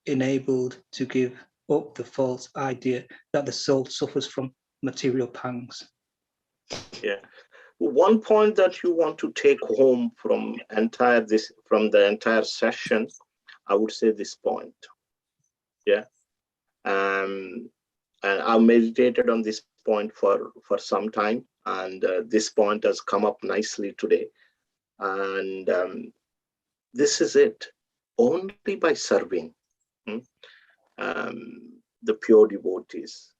enabled to give up the false idea that the soul suffers from material pangs. Yeah. One point that you want to take home from the entire session, I would say this point. Yeah. And I've meditated on this point for some time, and this point has come up nicely today. And this is it. Only by serving the pure devotees.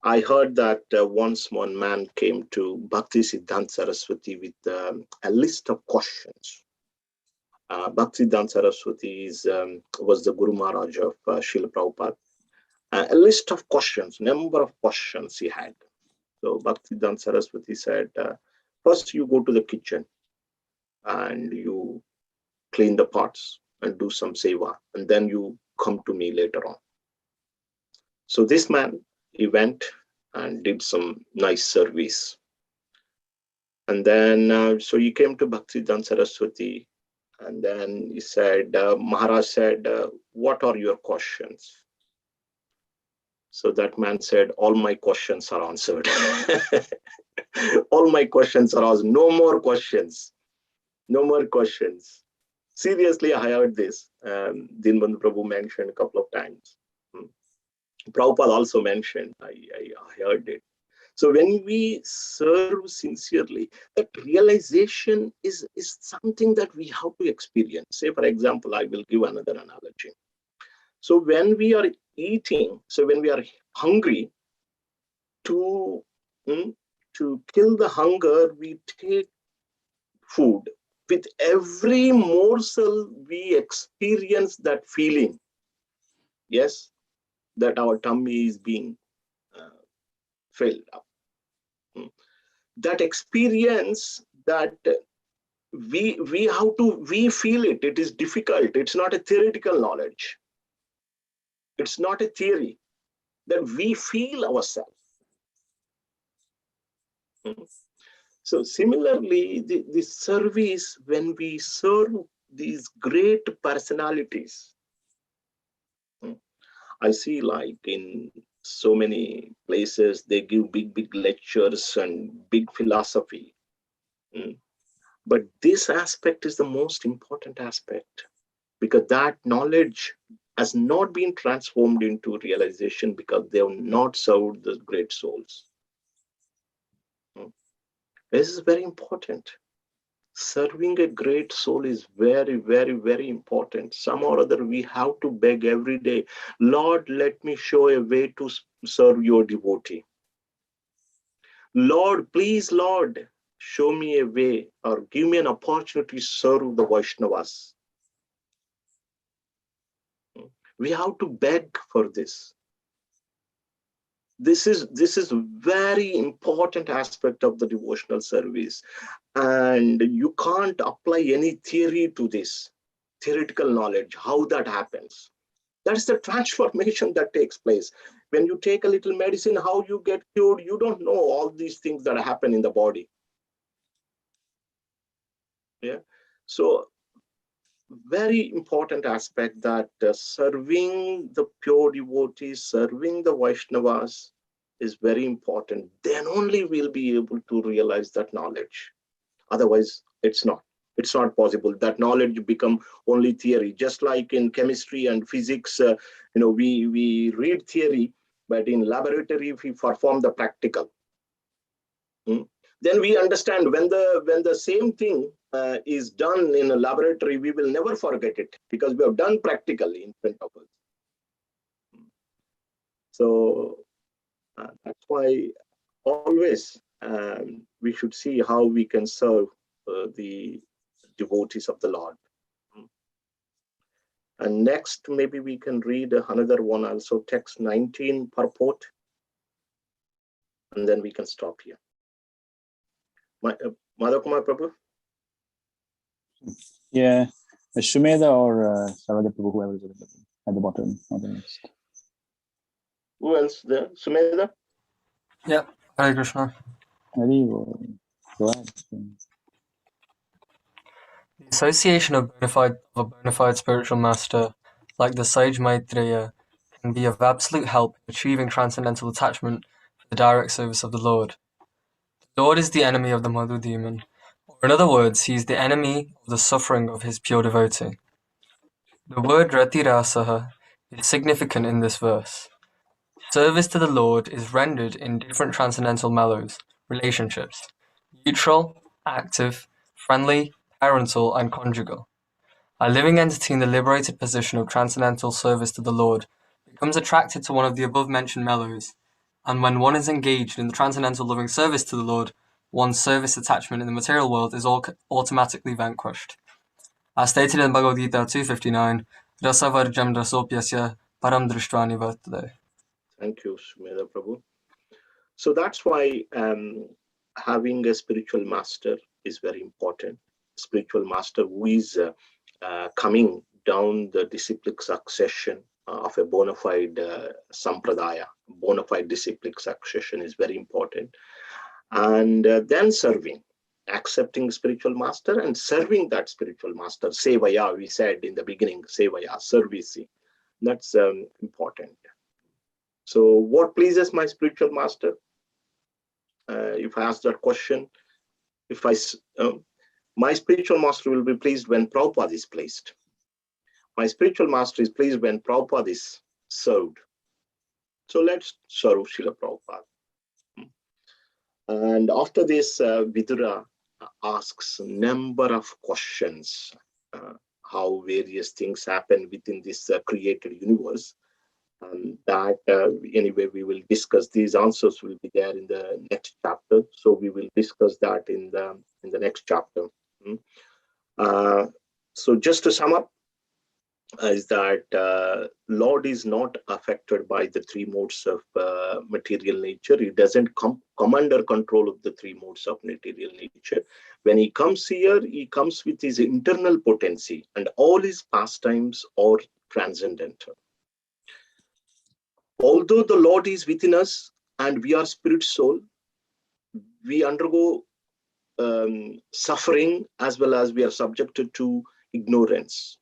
I heard that once one man came to Bhakti Siddhanta Saraswati with a list of questions. Bhakti Siddhanta Saraswati was the Guru Maharaj of Srila Prabhupada. a list of questions, number of questions he had. So Bhaktivedanta Saraswati said, first you go to the kitchen and you clean the pots and do some seva, and then you come to me later on. So this man, he went and did some nice service. And then, so he came to Bhaktivedanta Saraswati, and then he said, Maharaj said, what are your questions? So that man said, all my questions are answered. All my questions are asked. No more questions. No more questions. Seriously, I heard this. Dinbandhu Prabhu mentioned a couple of times. Prabhupada also mentioned, I heard it. So when we serve sincerely, that realization is something that we have to experience. Say, for example, I will give another analogy. So when we are eating, so when we are hungry, to kill the hunger, we take food. With every morsel, we experience that feeling. Yes, that our tummy is being filled up. That experience, that we feel it. It is difficult. It's not a theoretical knowledge. It's not a theory. That we feel ourselves. So similarly, the service, when we serve these great personalities, I see like in so many places, they give big lectures and big philosophy. But this aspect is the most important aspect, because that knowledge has not been transformed into realization because they have not served the great souls. This is very important. Serving a great soul is very, very, very important. Some or other, we have to beg every day, Lord, let me show a way to serve your devotee. Lord, please, Lord, show me a way or give me an opportunity to serve the Vaishnavas. We have to beg for this. This is a very important aspect of the devotional service. And you can't apply any theory to this, theoretical knowledge, how that happens. That's the transformation that takes place. When you take a little medicine, how you get cured, you don't know all these things that happen in the body. Yeah. So very important aspect that serving the pure devotees, serving the Vaishnavas is very important. Then only we'll be able to realize that knowledge. Otherwise, it's not possible. That knowledge become only theory. Just like in chemistry and physics, we read theory, but in laboratory we perform the practical. Then we understand when the same thing is done in a laboratory, we will never forget it because we have done practically in front of us. So that's why always we should see how we can serve the devotees of the Lord. And next, maybe we can read another one also, text 19 purport, and then we can stop here. Madhav Kumar Prabhu? Yeah, Shumeda or Sarada Prabhu, whoever is at the bottom of the list. Who else there? Sumedha? Yeah, Hare Krishna. Go ahead. The association of a bona fide spiritual master, like the sage Maitreya, can be of absolute help in achieving transcendental attachment for the direct service of the Lord. The Lord is the enemy of the Madhu demon, or in other words, he is the enemy of the suffering of his pure devotee. The word Ratirasaha is significant in this verse. Service to the Lord is rendered in different transcendental mellows, relationships: neutral, active, friendly, parental, and conjugal. A living entity in the liberated position of transcendental service to the Lord becomes attracted to one of the above-mentioned mellows, and when one is engaged in the transcendental loving service to the Lord, one's service attachment in the material world is automatically vanquished. As stated in Bhagavad Gita 259, Rasavarjam rasopyasya param drishtva nivartate. Thank you, Sumedha Prabhu. So that's why having a spiritual master is very important. Spiritual master who is coming down the disciplic succession of a bona fide sampradaya, bona fide disciplic succession is very important. And then serving, accepting spiritual master and serving that spiritual master. Sevaya, we said in the beginning, sevaya, service. That's important. So what pleases my spiritual master? If I ask that question, my spiritual master will be pleased when Prabhupada is pleased. My spiritual master is pleased when Prabhupada is served. So let's serve Srila Prabhupada. And after this, Vidura asks a number of questions, how various things happen within this created universe. That anyway, we will discuss. These answers will be there in the next chapter. So we will discuss that in the next chapter. So just to sum up, is that Lord is not affected by the three modes of material nature. He doesn't come under control of the three modes of material nature. When he comes here, he comes with his internal potency, and all his pastimes are transcendental. Although the Lord is within us and we are spirit soul, we undergo suffering as well as we are subjected to ignorance.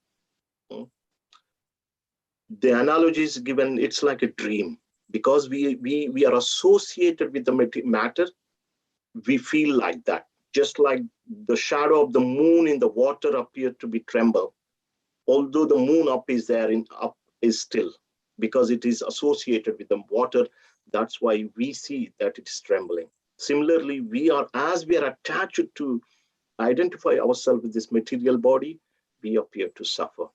The analogy is given, it's like a dream. Because we are associated with the matter, we feel like that. Just like the shadow of the moon in the water appeared to be tremble. Although the moon up is there, up is still. Because it is associated with the water, that's why we see that it is trembling. Similarly, as we are attached to identify ourselves with this material body, we appear to suffer.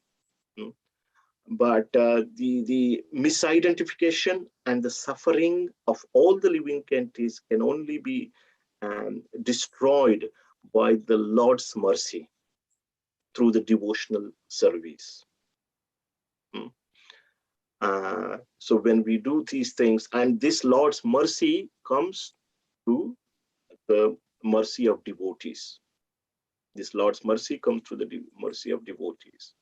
But the misidentification and the suffering of all the living entities can only be destroyed by the Lord's mercy through the devotional service. So when we do these things, and this Lord's mercy comes through the mercy of devotees. This Lord's mercy comes through the mercy of devotees.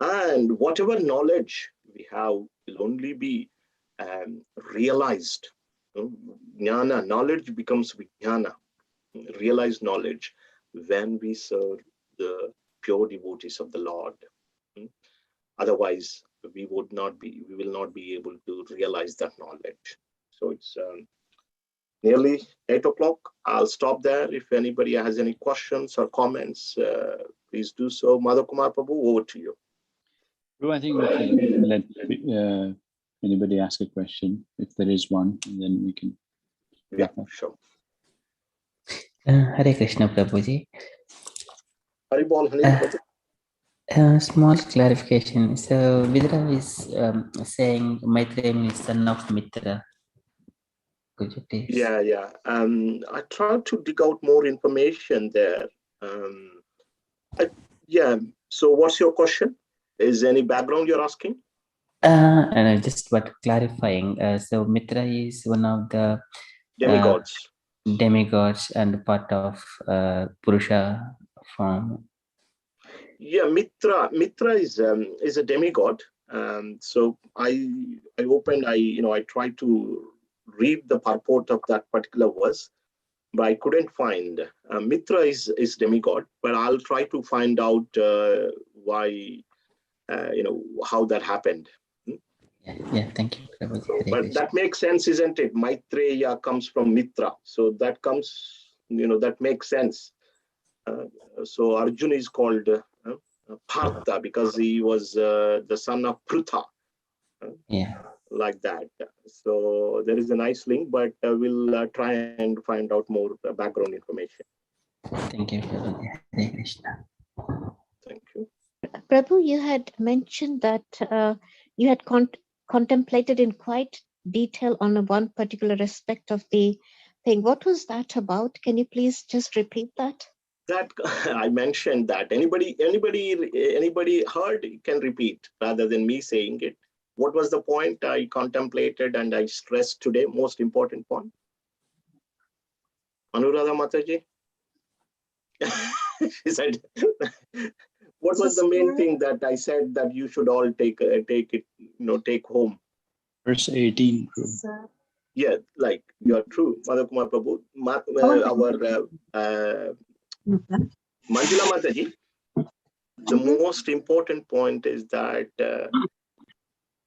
And whatever knowledge we have will only be realized. Jnana, knowledge becomes vijnana, realized knowledge, when we serve the pure devotees of the Lord. Otherwise, we will not be able to realize that knowledge. So it's nearly 8 o'clock. I'll stop there. If anybody has any questions or comments, please do so. Madhav Kumar Prabhu, over to you. Bro, I think we should let anybody ask a question, if there is one, and then we can. Yeah, sure. Hare Krishna Prabhuji. Haribol, Prabhu. Small clarification. So Vidra is saying Maitreya is son of Mitra. Could you please? Yeah. I tried to dig out more information there. So what's your question? Is any background you're asking? And I just what clarifying. So Mitra is one of the demigods. Demigods and part of Purusha form. Yeah, Mitra is a demigod. So I tried to read the purport of that particular verse, but I couldn't find. Mitra is demigod, but I'll try to find out why, how that happened. Yeah, thank you. But that makes sense, isn't it? Maitreya comes from Mitra, so that comes, that makes sense. So Arjuna is called Partha because he was the son of Prutha. Like that. So there is a nice link, but we'll try and find out more background information. Thank you. Hare Krishna. Thank you. Prabhu, you had mentioned that you had contemplated in quite detail on one particular aspect of the thing. What was that about? Can you please just repeat that? That I mentioned that anybody heard can repeat rather than me saying it. What was the point I contemplated and I stressed today? Most important point. Anuradha Mataji? She said, what was the main thing that I said that you should all take it, take home? Verse 18. Yeah, like you're true, Mother Kumar Prabhu. Manjula Mataji, the most important point is that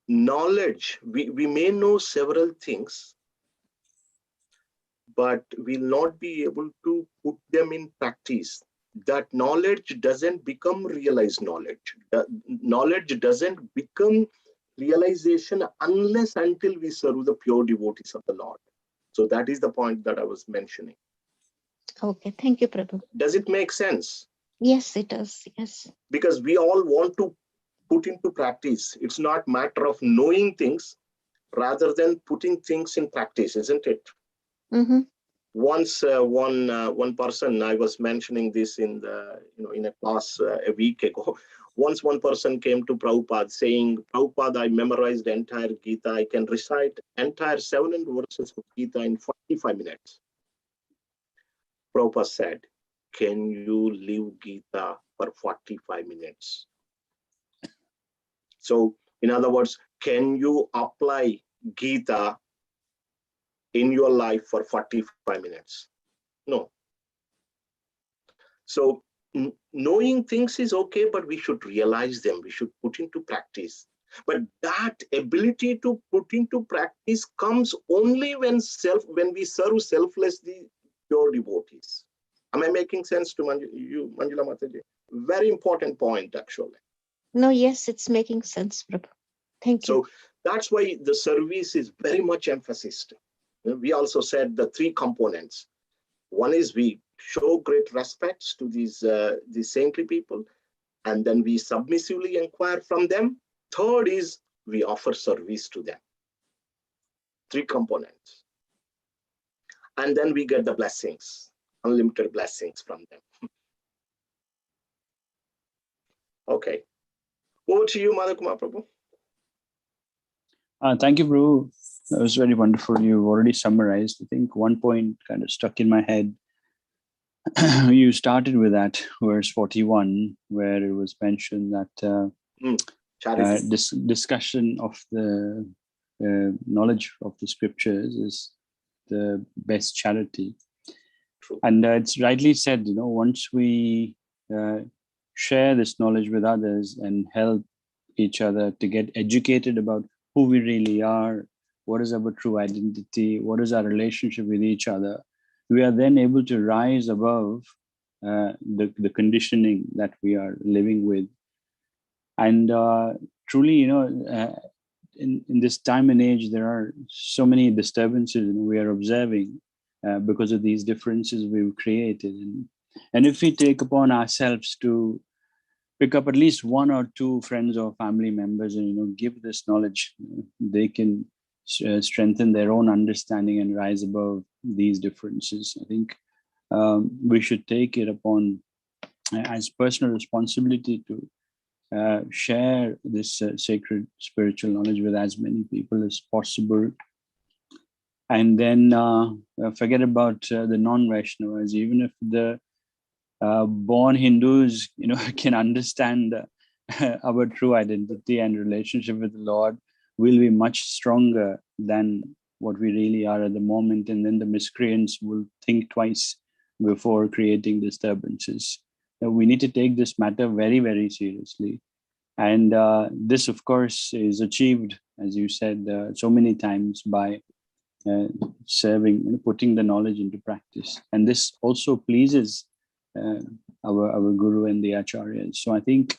knowledge, we may know several things, but will not be able to put them in practice. That knowledge doesn't become realized knowledge. Knowledge doesn't become realization unless until we serve the pure devotees of the Lord. So that is the point that I was mentioning. Okay, thank you, Prabhu. Does it make sense? Yes, it does. Yes. Because we all want to put into practice. It's not matter of knowing things rather than putting things in practice, isn't it? Mm-hmm. Once one person, I was mentioning this in the in a class a week ago. Once one person came to Prabhupada saying, Prabhupada, I memorized the entire Gita. I can recite entire 700 verses of Gita in 45 minutes. Prabhupada said, can you live Gita for 45 minutes? So, in other words, can you apply Gita in your life for 45 minutes? No. So, knowing things is okay, but we should realize them. We should put into practice. But that ability to put into practice comes only when we serve selflessly pure devotees. Am I making sense to you, Manjula Mataji? Very important point, actually. No, yes, it's making sense, Prabhu. Thank you. So that's why the service is very much emphasized. We also said the three components. One is we show great respects to these saintly people, and then we submissively inquire from them. Third is we offer service to them. Three components. And then we get the blessings, unlimited blessings from them. Okay. Over to you, Madhu Kumar Prabhu. Thank you, Prabhu. That was very wonderful. You've already summarized. I think one point kind of stuck in my head. You started with that verse 41, where it was mentioned that this discussion of the knowledge of the scriptures is the best charity. True. And it's rightly said, once we share this knowledge with others and help each other to get educated about who we really are, what is our true identity, what is our relationship with each other, we are then able to rise above the conditioning that we are living with. And truly, in this time and age, there are so many disturbances we are observing because of these differences we've created. And if we take upon ourselves to pick up at least one or two friends or family members and give this knowledge, they can strengthen their own understanding and rise above these differences. I think we should take it upon as personal responsibility to share this sacred spiritual knowledge with as many people as possible. And then forget about the non-Vaishnavas. Even if the born Hindus, can understand our true identity and relationship with the Lord, will be much stronger than what we really are at the moment. And then the miscreants will think twice before creating disturbances. We need to take this matter very, very seriously. And this, of course, is achieved, as you said, so many times by serving, putting the knowledge into practice. And this also pleases our Guru and the Acharyas. So I think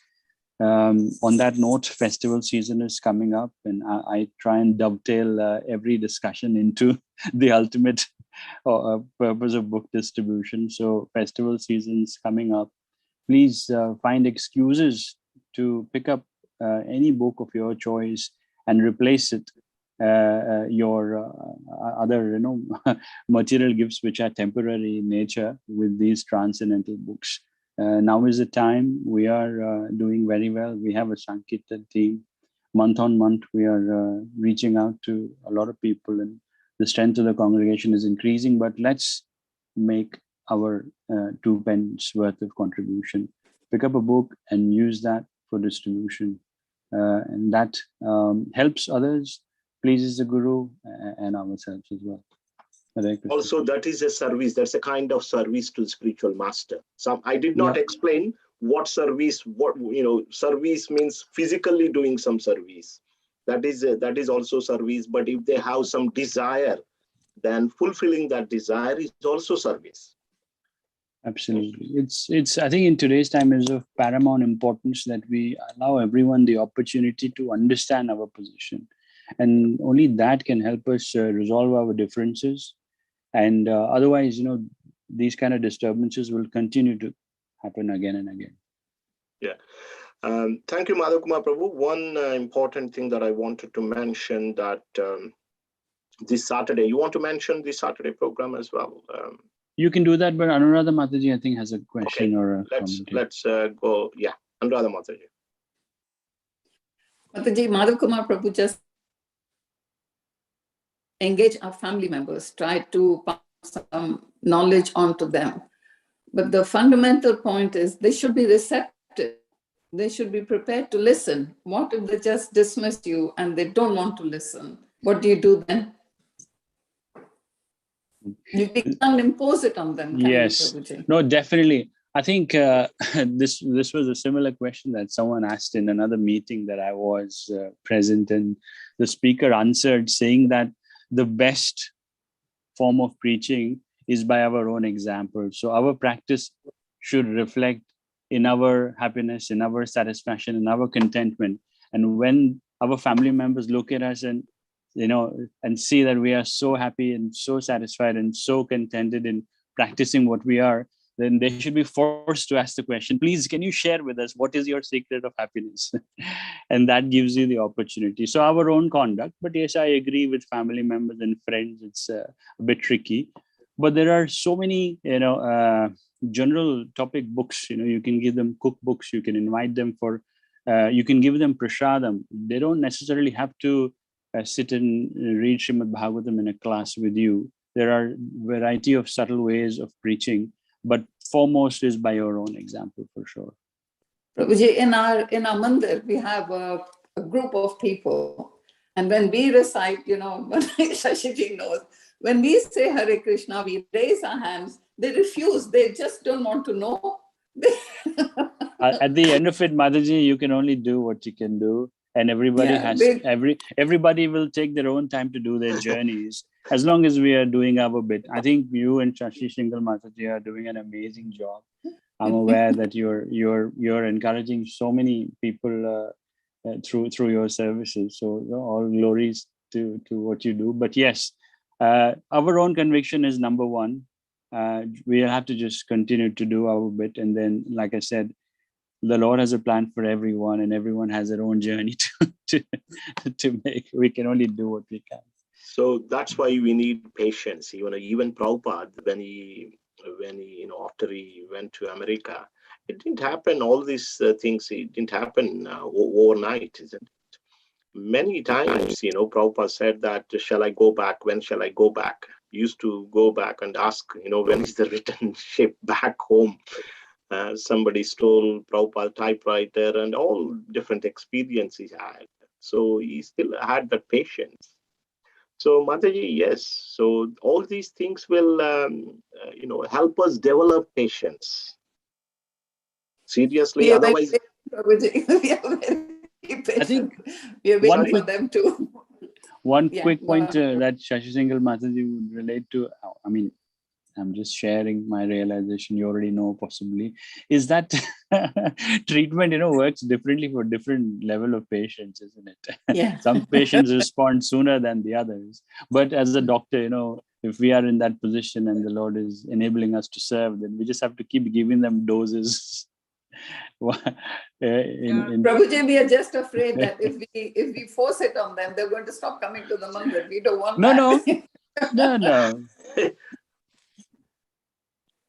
on that note, festival season is coming up, and I try and dovetail every discussion into the ultimate purpose of book distribution. So festival season's coming up. Please find excuses to pick up any book of your choice and replace it your other material gifts which are temporary in nature with these transcendental books. Now is the time. We are doing very well. We have a Sankirtan team. month on month, we are reaching out to a lot of people, and the strength of the congregation is increasing. But let's make our 2 pence worth of contribution. Pick up a book and use that for distribution. And that helps others, pleases the Guru, and ourselves as well. Also, that is a service. That's a kind of service to the spiritual master. I did not explain what service, service means physically doing some service. That is also service. But if they have some desire, then fulfilling that desire is also service. Absolutely. It's I think in today's time is of paramount importance that we allow everyone the opportunity to understand our position. And only that can help us resolve our differences. And otherwise, these kind of disturbances will continue to happen again and again. Yeah. Thank you, Madhav Kumar Prabhu. One important thing that I wanted to mention that this Saturday, you want to mention the Saturday program as well? You can do that, but Anuradha Mataji, I think, has a question or a comment. Let's go. Yeah, Anuradha Mataji. Mataji, Madhav Kumar Prabhu just engage our family members, try to pass some knowledge on to them. But the fundamental point is they should be receptive. They should be prepared to listen. What if they just dismiss you and they don't want to listen? What do you do then? You can't impose it on them. Yes. No, definitely. I think this was a similar question that someone asked in another meeting that I was present, and the speaker answered saying that the best form of preaching is by our own example. So our practice should reflect in our happiness, in our satisfaction, in our contentment. And when our family members look at us and and see that we are so happy and so satisfied and so contented in practicing what we are, then they should be forced to ask the question, please, can you share with us what is your secret of happiness? And that gives you the opportunity. So our own conduct, but yes, I agree with family members and friends, it's a bit tricky. But there are so many, general topic books, you can give them cookbooks, you can invite them for, you can give them prasadam. They don't necessarily have to sit and read Srimad Bhagavatam in a class with you. There are variety of subtle ways of preaching, but foremost is by your own example for sure. Prabhuji, in our mandir, we have a group of people. And when we recite, Shashiji knows, when we say Hare Krishna, we raise our hands, they refuse. They just don't want to know. At the end of it, Mataji, you can only do what you can do. And everybody everybody will take their own time to do their journeys, as long as we are doing our bit. I think you and Shashi Shingal Mataji are doing an amazing job. I'm aware that you're encouraging so many people through your services. So all glories to what you do. But yes, our own conviction is number one. We have to just continue to do our bit, and then, like I said, the Lord has a plan for everyone, and everyone has their own journey to make. We can only do what we can. So that's why we need patience. Even Prabhupada, when he after he went to America, it didn't happen. All these things, it didn't happen overnight, isn't it? Many times, Prabhupada said that, shall I go back? When shall I go back? He used to go back and ask, when is the return ship back home? Somebody stole Prabhupada typewriter, and all different experiences he had. So he still had that patience. So Mataji, yes. So all these things will, help us develop patience. Seriously, otherwise. We are very patient. I think we are waiting for them too. One quick point that Shashi Shingal Mataji would relate to, I'm just sharing my realization, you already know possibly, is that treatment, works differently for different level of patients, isn't it? Yeah. Some patients respond sooner than the others. But as a doctor, if we are in that position and the Lord is enabling us to serve, then we just have to keep giving them doses. Prabhuji, we are just afraid that if we force it on them, they're going to stop coming to the mandir. We don't want that. No.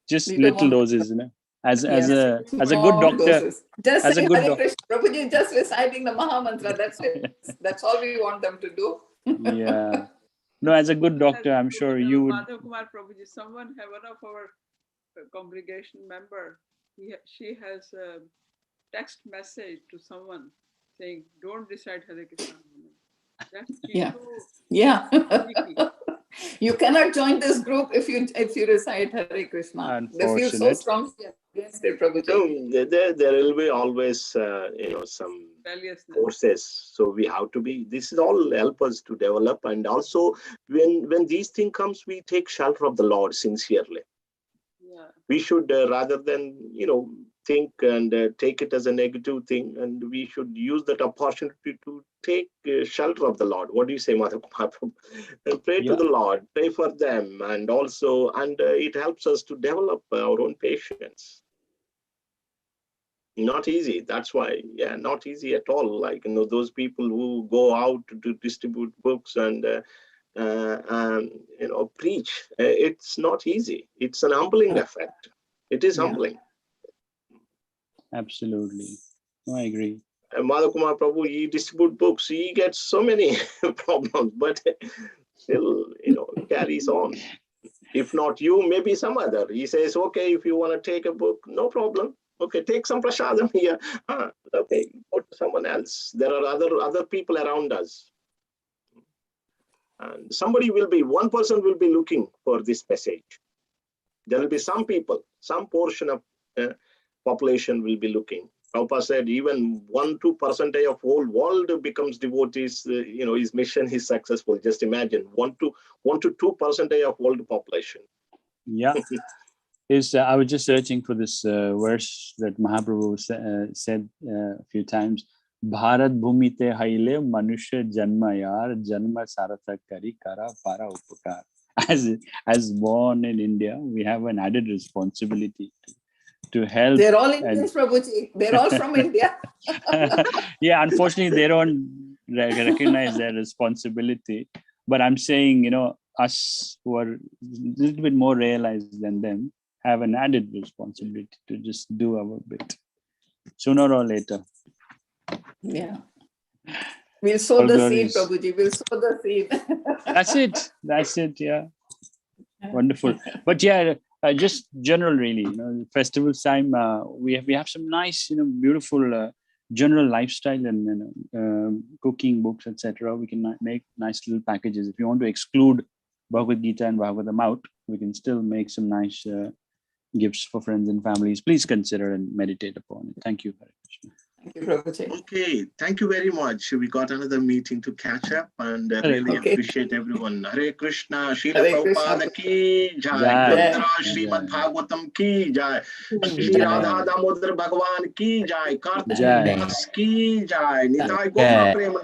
Just little doses, as Yes. a good More doctor, doses. Just as a say good Hare doctor. Krishna. Prabhuji, just reciting the Maha Mantra. That's it. That's all we want them to do. Yeah. No, as a good doctor, I'm sure you would. Madhav Kumar Prabhuji, someone, one of our congregation member, she has a text message to someone saying, "Don't recite Hare Krishna." That's Yeah. so Yeah. sneaky. You cannot join this group if you recite Hare Krishna. They feel so Unfortunate. strongly against it, Prabhuji. There will be always some Rebelliousness. forces, so we have to be, this is all help us to develop, and also when these things comes, we take shelter of the Lord sincerely. Yeah. We should rather than think and take it as a negative thing, and we should use that opportunity to take shelter of the Lord. What do you say, Madhav Kumar? And pray to the Lord, pray for them, and it helps us to develop our own patience. Not easy. That's why, not easy at all. Like those people who go out to distribute books and preach. It's not easy. It's an humbling effect. It is humbling. Absolutely. No, I agree. Madhav Kumar Prabhu, he distributes books. He gets so many problems, but still, carries on. If not you, maybe some other. He says, okay, if you want to take a book, no problem. Okay, take some prasadam here. Okay, go to someone else. There are other people around us. And one person will be looking for this message. There will be some people, some portion of population will be looking. Prabhupada said even 1-2% of whole world becomes devotees, his mission is successful. Just imagine 1 to 2% of world population. Yeah. I was just searching for this verse that Mahaprabhu said a few times. Bharat bhumi te haile manushya janma yar janma saratha kari kara para upakar. As born in India, we have an added responsibility to help. They're all Indians, Prabhuji. They're all from India. Yeah, unfortunately, they don't recognize their responsibility. But I'm saying, us who are a little bit more realized than them have an added responsibility to just do our bit. Sooner or later. Yeah. We'll sow the seed, Prabhuji. We'll sow the seed. That's it. Yeah. Wonderful. But just general, really, festival time, we have some nice, beautiful general lifestyle and cooking books, etc. We can make nice little packages. If you want to exclude Bhagavad Gita and Bhagavatam out, we can still make some nice gifts for friends and families. Please consider and meditate upon it. Thank you very much. Thank you, Prabhuji. Okay, thank you very much. We got another meeting to catch up, and really appreciate everyone. Hare Krishna, Srila Prabhupada ki jai, Srimad Bhagavatam ki jai, Shri Radha Damodar Bhagavan ki jai, Kartik Das ki jai, Nitai Gopal Prema